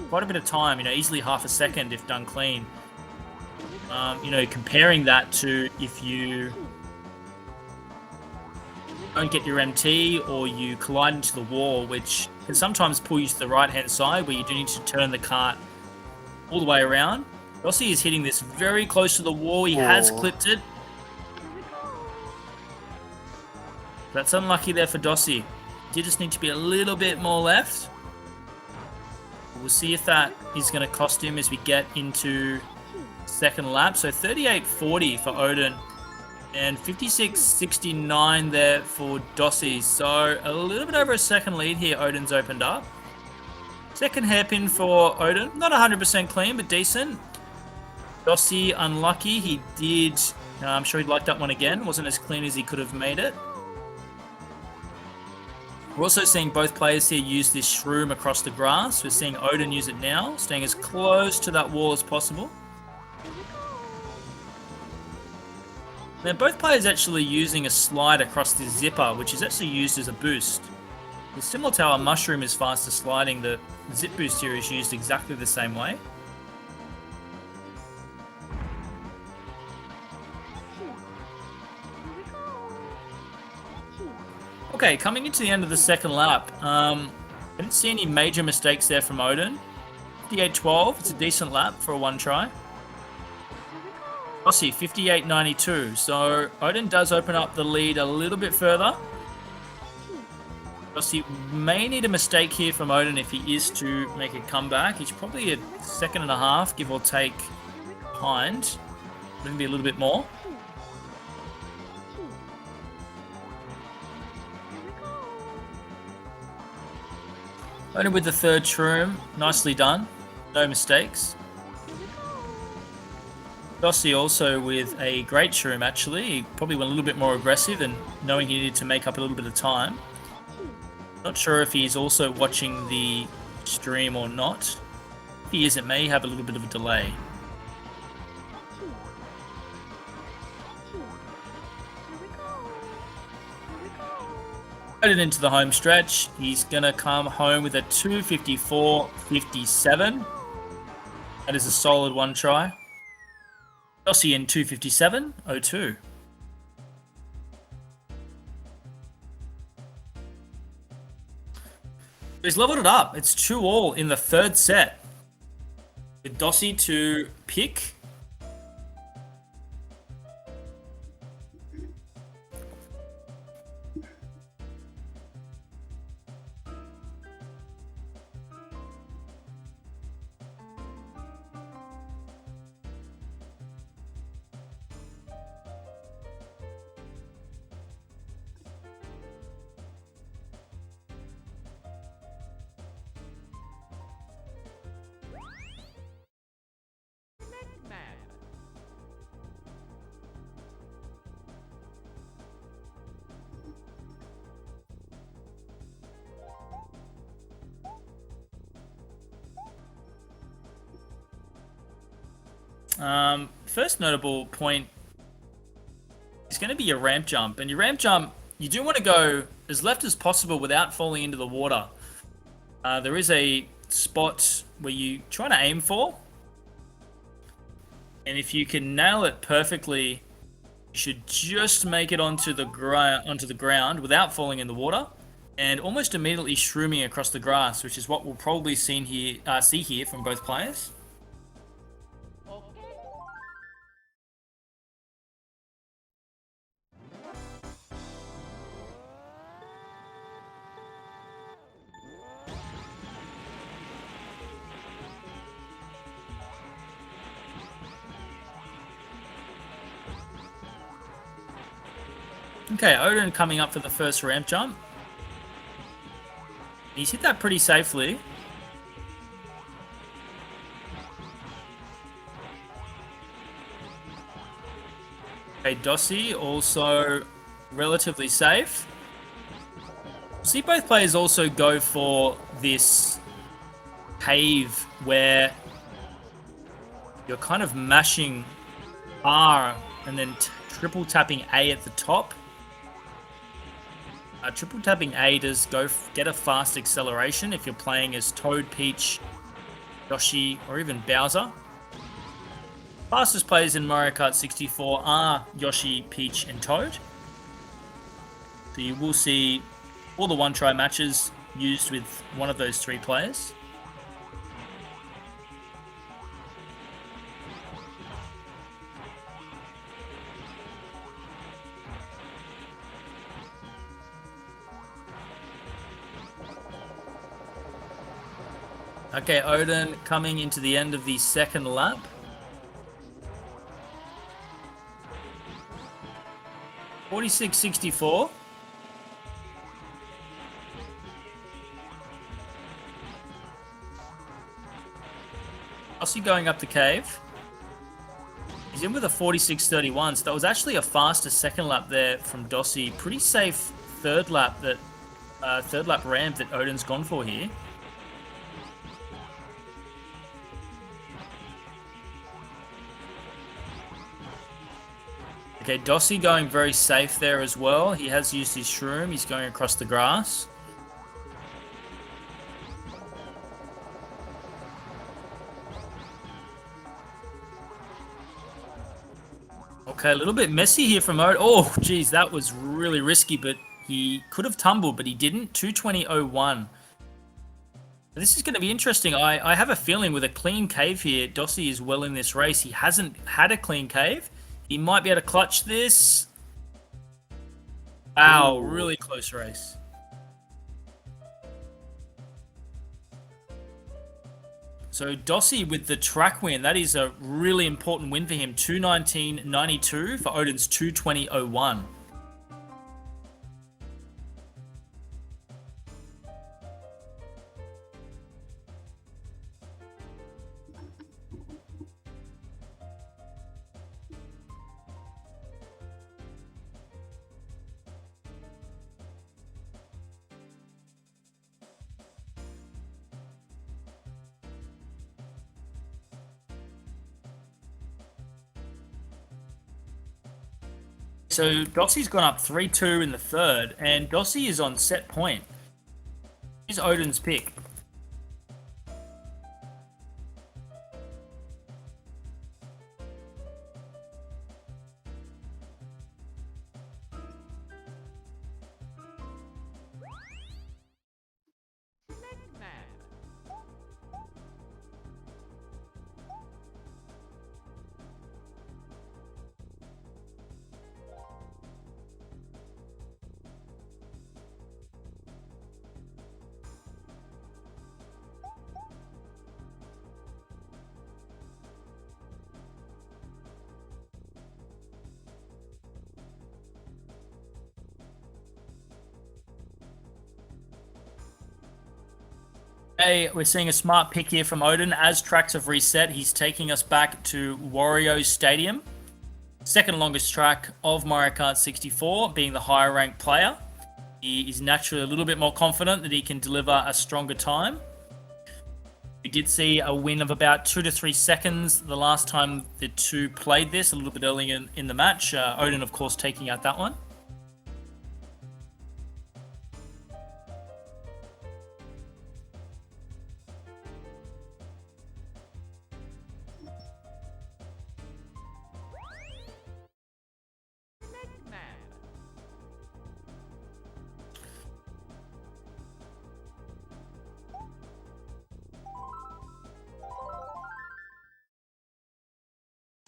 quite a bit of time, easily half a second if done clean. Comparing that to if you don't get your MT or you collide into the wall, which can sometimes pull you to the right-hand side where you do need to turn the cart all the way around. Dossey is hitting this very close to the wall. He has clipped it. That's unlucky there for Dossey. You just need to be a little bit more left. We'll see if that is going to cost him as we get into second lap. So 38.40 for Odin and 56.69 there for Dossey. So a little bit over a second lead here Odin's opened up. Second hairpin for Odin. Not 100% clean, but decent. Dossey unlucky. He did, I'm sure he'd like that one again. Wasn't as clean as he could have made it. We're also seeing both players here use this shroom across the grass. We're seeing Odin use it now, staying as close to that wall as possible. Now both players actually using a slide across this zipper, which is actually used as a boost. It's similar to how a mushroom is faster sliding, the zip boost here is used exactly the same way. Okay, coming into the end of the second lap, I didn't see any major mistakes there from Odin. 58.12, it's a decent lap for a one try. Dossey, 58.92, so Odin does open up the lead a little bit further. Dossey may need a mistake here from Odin if he is to make a comeback. He's probably a second and a half, give or take, behind. Maybe a little bit more. Odin with the third shroom. Nicely done. No mistakes. Dossey also with a great shroom, actually. He probably went a little bit more aggressive and knowing he needed to make up a little bit of time. Not sure if he's also watching the stream or not. If he is, it may have a little bit of a delay. Headed into the home stretch. He's going to come home with a 2:54.57. That is a solid one try. Dossey in 2:57.02. He's leveled it up. It's 2-all in the third set. With Dossey to pick. First notable point is going to be your ramp jump. And your ramp jump, you do want to go as left as possible without falling into the water. There is a spot where you try to aim for. And if you can nail it perfectly, you should just make it onto the ground without falling in the water. And almost immediately shrooming across the grass, which is what we'll probably see here from both players. Okay, Odin coming up for the first ramp jump. He's hit that pretty safely. Okay, Dossey also relatively safe. See both players also go for this cave where you're kind of mashing R and then triple tapping A at the top. Triple tapping A does get a fast acceleration if you're playing as Toad, Peach, Yoshi, or even Bowser. Fastest players in Mario Kart 64 are Yoshi, Peach, and Toad. So you will see all the one-try matches used with one of those three players. Okay, Odin coming into the end of the second lap. .46.64. Dossey going up the cave. He's in with a 46.31, so that was actually a faster second lap there from Dossey. Pretty safe third lap ramp that Odin's gone for here. Okay, Dossey going very safe there as well. He has used his shroom. He's going across the grass. Okay, a little bit messy here from Odin. Oh, geez, that was really risky, but he could have tumbled, but he didn't. 2:20.01. This is going to be interesting. I have a feeling with a clean cave here, Dossey is well in this race. He hasn't had a clean cave. He might be able to clutch this. Wow, really close race. So Dossey with the track win, that is a really important win for him. 2:19.92 for Odin's 2:20.01. So Dossey's gone up 3-2 in the third, and Dossey is on set point. Here's Odin's pick. Hey, we're seeing a smart pick here from Odin. As tracks have reset, he's taking us back to Wario Stadium. Second longest track of Mario Kart 64, being the higher ranked player. He is naturally a little bit more confident that he can deliver a stronger time. We did see a win of about 2 to 3 seconds the last time the two played this, a little bit early in the match. Odin, of course, taking out that one.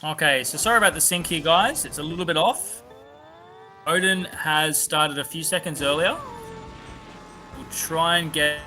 Okay, so sorry about the sync here, guys. It's a little bit off. Odin has started a few seconds earlier. We'll try and get...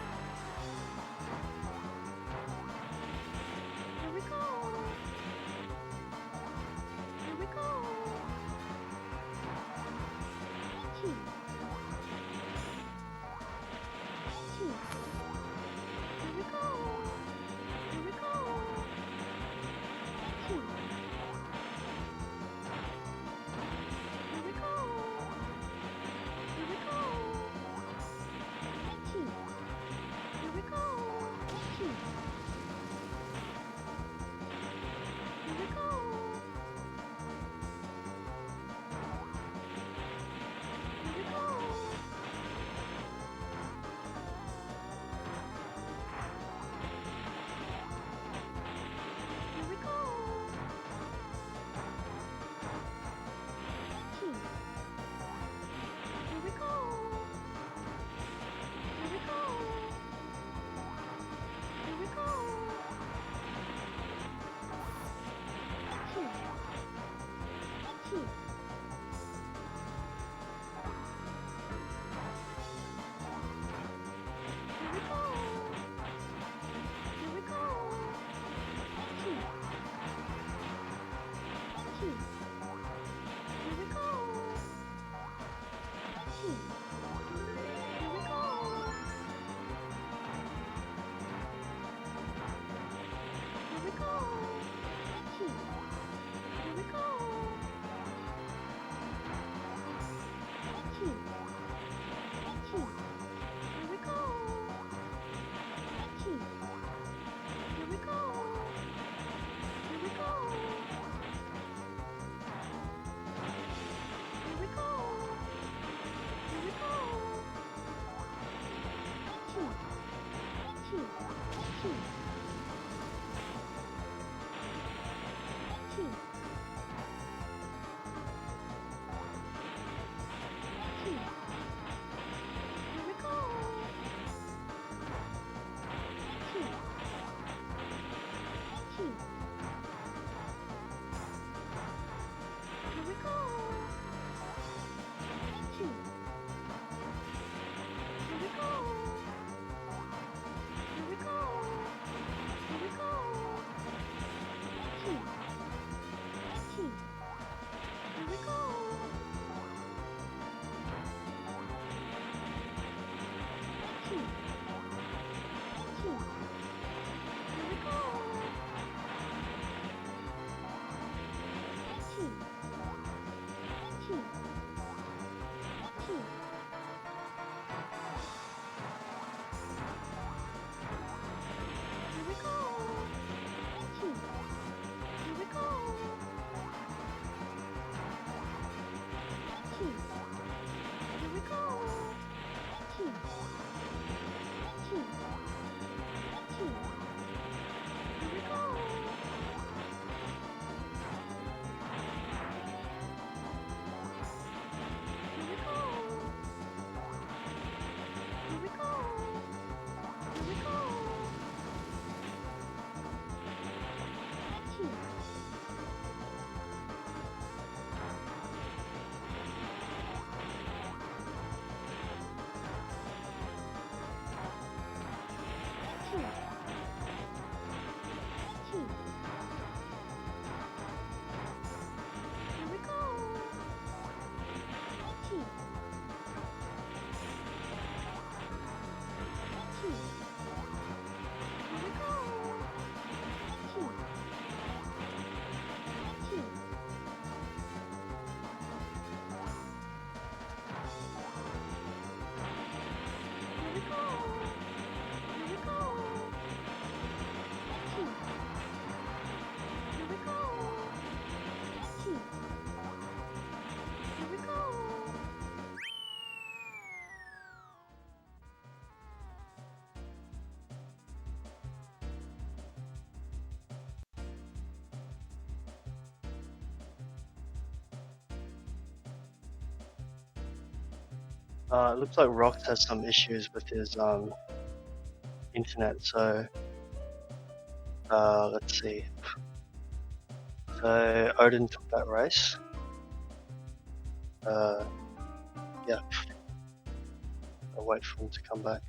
It looks like Rox has some issues with his internet, so let's see. So Odin took that race. Yeah. I'll wait for him to come back.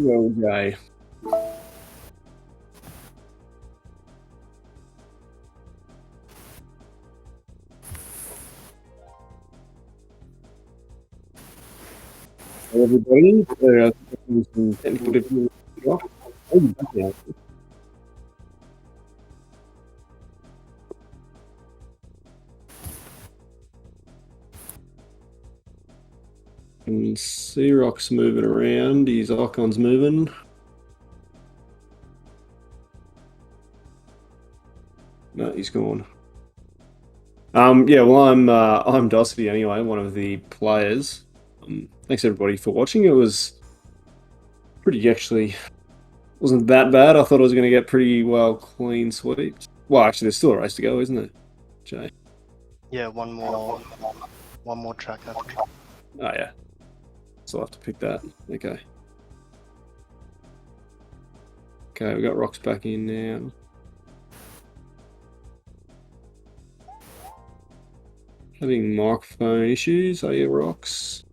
Well, guy. Hey everybody, some technical difficulties. Oh, yeah. And C-Rock's moving around, his icon's moving. No, he's gone. Yeah, well, I'm Dossey anyway, one of the players. Thanks everybody for watching. It was wasn't that bad. I thought I was going to get pretty well clean sweeps. Well, actually, there's still a race to go, isn't there, Jay? Yeah, one more track after. Oh yeah, so I'll have to pick that. Okay. Okay, we got Rocks back in now. Having microphone issues, are you, Rocks?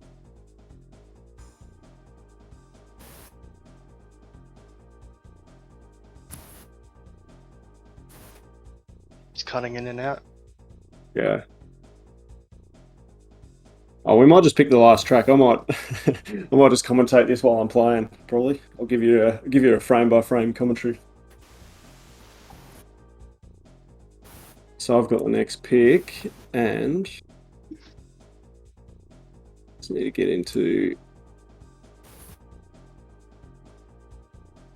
He's cutting in and out. Yeah. Oh, we might just pick the last track. I might, I might just commentate this while I'm playing. Probably, I'll give you a frame by frame commentary. So I've got the next pick, and just need to get into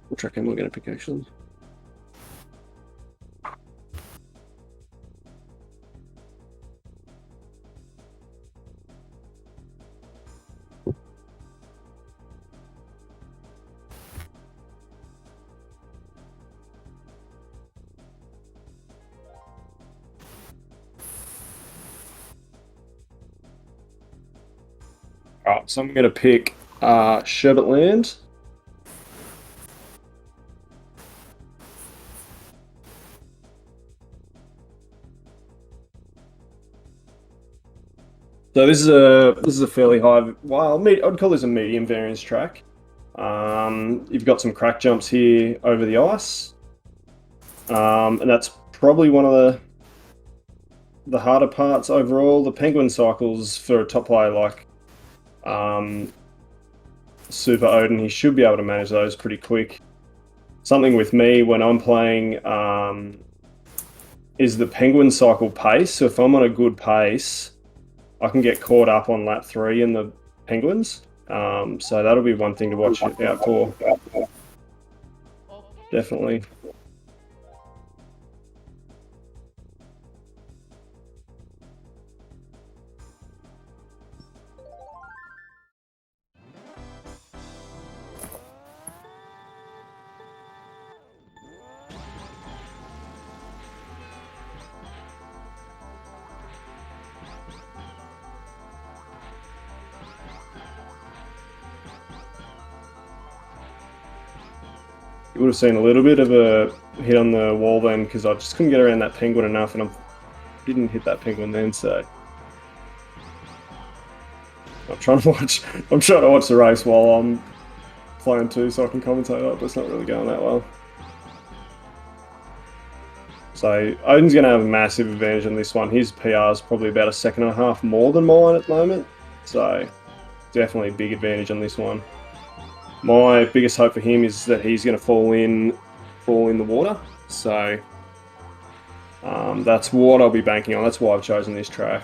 what track am I going to pick actually. Alright, so I'm going to pick Sherbetland. So this is a fairly high. Well, I'd call this a medium variance track. You've got some crack jumps here over the ice, and that's probably one of the harder parts overall. The penguin cycles for a top player like SupaOdin, he should be able to manage those pretty quick. Something with me when I'm playing is the penguin cycle pace. So if I'm on a good pace, I can get caught up on lap 3 in the penguins. So that'll be one thing to watch out for. Definitely. You would have seen a little bit of a hit on the wall then, because I just couldn't get around that penguin enough, and I didn't hit that penguin then. So I'm trying to watch the race while I'm playing too, so I can commentate it, but it's not really going that well. So Odin's going to have a massive advantage on this one. His PR is probably about a second and a half more than mine at the moment, so definitely a big advantage on this one. My biggest hope for him is that he's going to fall in the water. So that's what I'll be banking on. That's why I've chosen this track.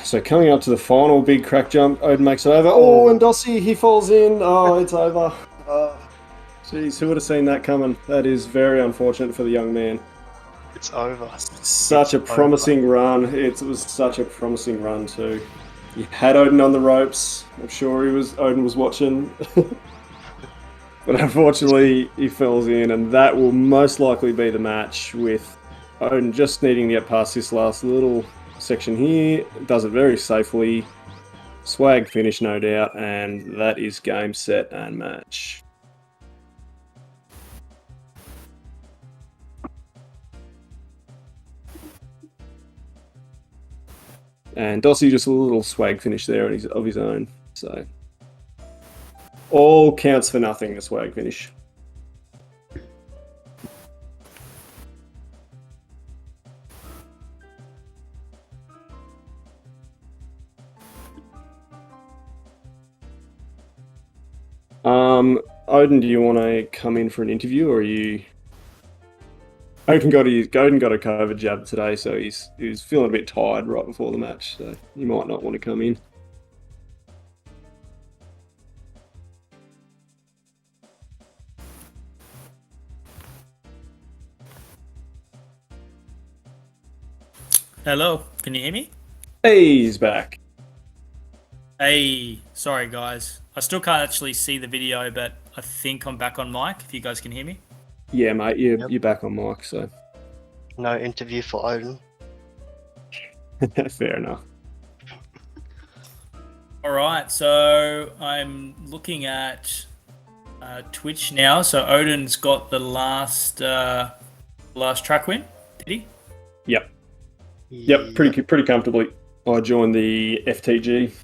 So coming up to the final big crack jump, Odin makes it over. Oh, and Dossey, he falls in. Oh, it's over. Jeez, who would have seen that coming? That is very unfortunate for the young man. It's over. Such a promising run. It was such a promising run too. You had Odin on the ropes. I'm sure Odin was watching. But unfortunately, he falls in, and that will most likely be the match, with Odin just needing to get past this last little section here. Does it very safely. Swag finish, no doubt, and that is game, set, and match. And Dossey just a little swag finish there of his own. So all counts for nothing, the swag finish. Odin, do you want to come in for an interview, or are you? Odin got a COVID jab today, so he was feeling a bit tired right before the match, so he might not want to come in. Hello, can you hear me? Hey, he's back. Hey, sorry guys. I still can't actually see the video, but I think I'm back on mic, if you guys can hear me. Yeah, mate, you're back on mic, so. No interview for Odin. Fair enough. Alright, so I'm looking at Twitch now. So Odin's got the last track win, did he? Yep. Yep, pretty comfortably. I joined the FTG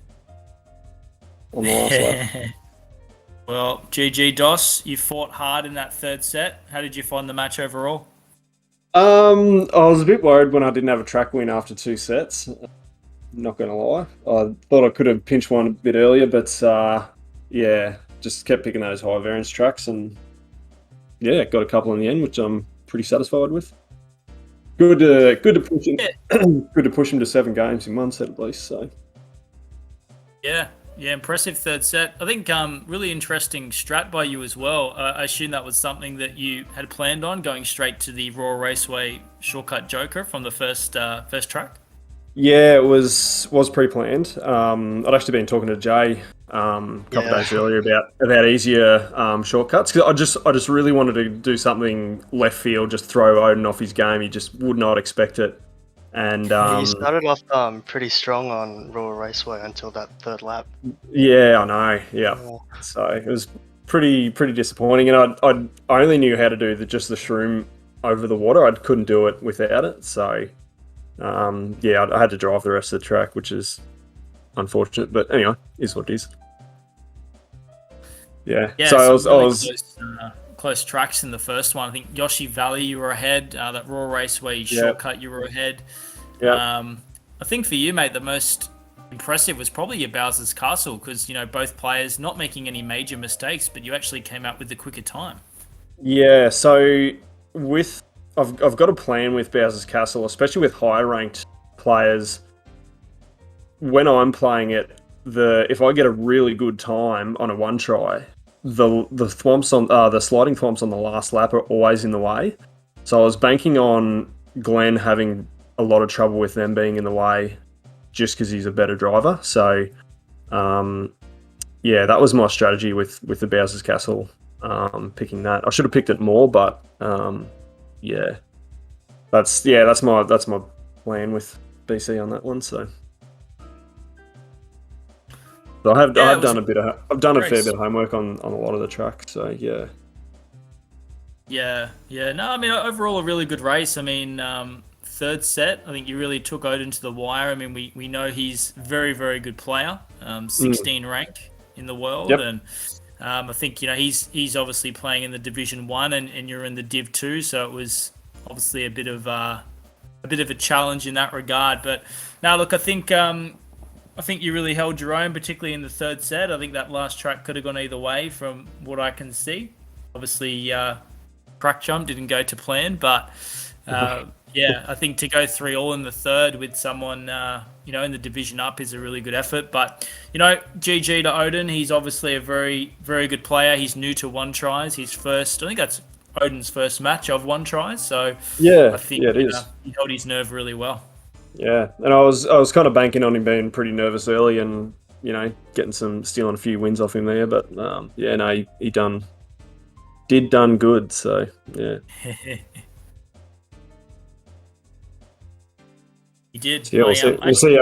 on the last lap. Well, GG Doss, you fought hard in that third set. How did you find the match overall? I was a bit worried when I didn't have a track win after 2 sets. Not going to lie. I thought I could have pinched one a bit earlier, but yeah, just kept picking those high variance tracks, and yeah, got a couple in the end, which I'm pretty satisfied with. Good to push him. Good to push him to 7 games in 1 set at least. So yeah, Yeah, impressive third set. I think really interesting strat by you as well. I assume that was something that you had planned on, going straight to the Raw Raceway shortcut Joker from the first track. Yeah, it was pre-planned. I'd actually been talking to Jay a couple of days earlier about easier shortcuts, because I just really wanted to do something left field, just throw Odin off his game. He just would not expect it, and He started off pretty strong on Royal Raceway until that third lap. yeah, I know. Yeah, so it was pretty disappointing, and I only knew how to do just the shroom over the water. I couldn't do it without it, so. Yeah, I had to drive the rest of the track, which is unfortunate, but anyway, is what it is. Yeah. So I was close tracks in the first one. I think Yoshi Valley you were ahead. That Raw Raceway shortcut you were ahead. Yeah. I think for you, mate, the most impressive was probably your Bowser's Castle, because both players not making any major mistakes, but you actually came out with the quicker time. Yeah. So I've got a plan with Bowser's Castle, especially with higher ranked players. When I'm playing it, if I get a really good time on a one try, the thwomps on the sliding thwomps on the last lap are always in the way. So I was banking on Glenn having a lot of trouble with them being in the way, just because he's a better driver. So, yeah, that was my strategy with the Bowser's Castle. Picking that, I should have picked it more, but. Yeah, that's my plan with BC on that one. So, I've done a fair bit of homework on a lot of the track. So yeah. Yeah. No, I mean overall a really good race. I mean third set, I think you really took Odin to the wire. I mean we know he's very very good player, 16 rank in the world, and. I think he's obviously playing in the Division 1 and you're in the Div 2, so it was obviously a bit of a challenge in that regard. But now look, I think you really held your own, particularly in the third set. I think that last track could have gone either way from what I can see. Obviously, crack jump didn't go to plan, but yeah, I think to go 3-all in the third with someone in the division up is a really good effort. But GG to Odin. He's obviously a very very good player. He's new to one tries. I think that's Odin's first match of one tries. So yeah, I think it is. He held his nerve really well. Yeah, and I was kind of banking on him being pretty nervous early and stealing a few wins off him there. But yeah, no, he done good. So yeah. He did. So, yeah,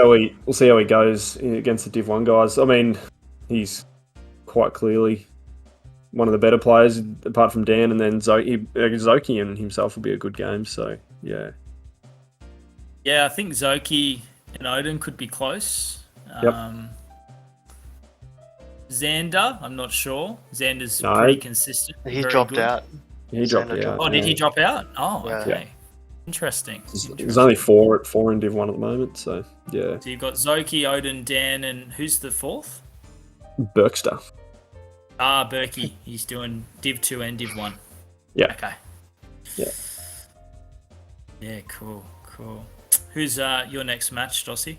we'll see how he goes against the Div 1 guys. I mean, he's quite clearly one of the better players apart from Dan, and then Zoki and himself will be a good game. So yeah. Yeah, I think Zoki and Odin could be close. Yep. Xander, I'm not sure. Xander's pretty consistent. He dropped out. He dropped out. Oh, did he drop out? Oh, yeah. okay. Yeah. Interesting. There's only four in Div 1 at the moment, so yeah. So you've got Zoki, Odin, Dan, and who's the fourth? Berkster. Berkey. He's doing Div 2 and Div 1. Yeah. Okay. Yeah. Yeah, cool. Who's your next match, Dossey?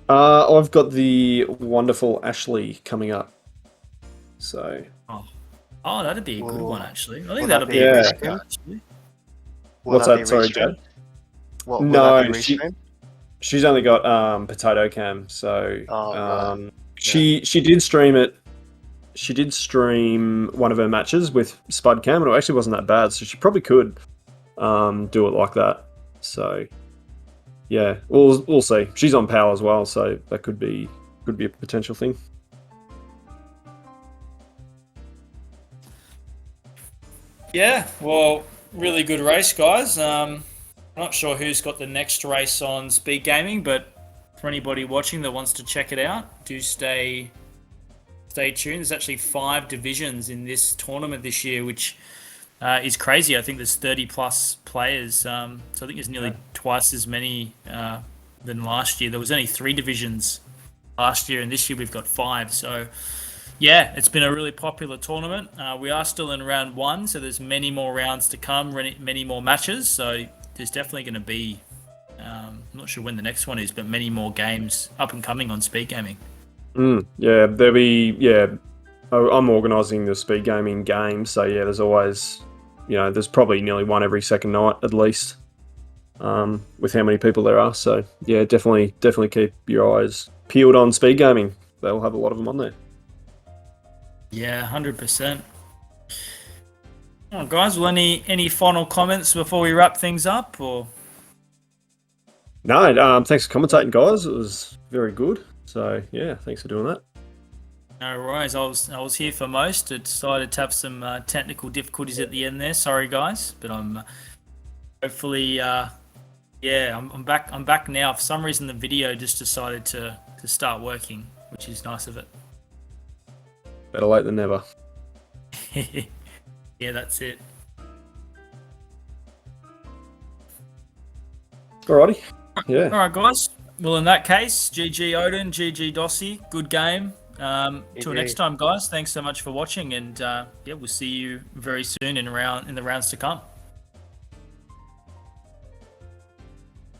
I've got the wonderful Ashley coming up. So. Oh, that'd be a good one, actually. I think that'd be a good yeah. one, actually. What's that? Sorry, Jay. No, she's only got potato cam, so right. she did stream it. She did stream one of her matches with Spud Cam, and it actually wasn't that bad. So she probably could do it like that. So yeah, we'll see. She's on PAL as well, so that could be a potential thing. Yeah, well, really good race, guys. Not sure who's got the next race on SpeedGaming, but for anybody watching that wants to check it out, do stay tuned. There's actually 5 divisions in this tournament this year, which is crazy. I think there's 30 plus players, so I think there's nearly twice as many than last year. There was only 3 divisions last year, and this year we've got 5. So yeah, it's been a really popular tournament. We are still in round 1, so there's many more rounds to come, many more matches. So there's definitely going to be, I'm not sure when the next one is, but many more games up and coming on SpeedGaming. Yeah, there'll be, yeah, I'm organising the speed gaming game, so yeah, there's always, there's probably nearly one every second night at least, with how many people there are. So yeah, definitely keep your eyes peeled on speed gaming. They'll have a lot of them on there. Yeah, 100%. Oh, guys, well, any final comments before we wrap things up, or? No, thanks for commentating, guys. It was very good. So yeah, thanks for doing that. No worries. I was here for most. I decided to have some technical difficulties at the end there. Sorry, guys, but I'm hopefully I'm back. I'm back now. For some reason, the video just decided to start working, which is nice of it. Better late than never. Yeah, that's it. Alrighty. Yeah. All right, guys. Well, in that case, GG Odin, GG Dossey. Good game. Till next time, guys. Thanks so much for watching, and we'll see you very soon in the rounds to come.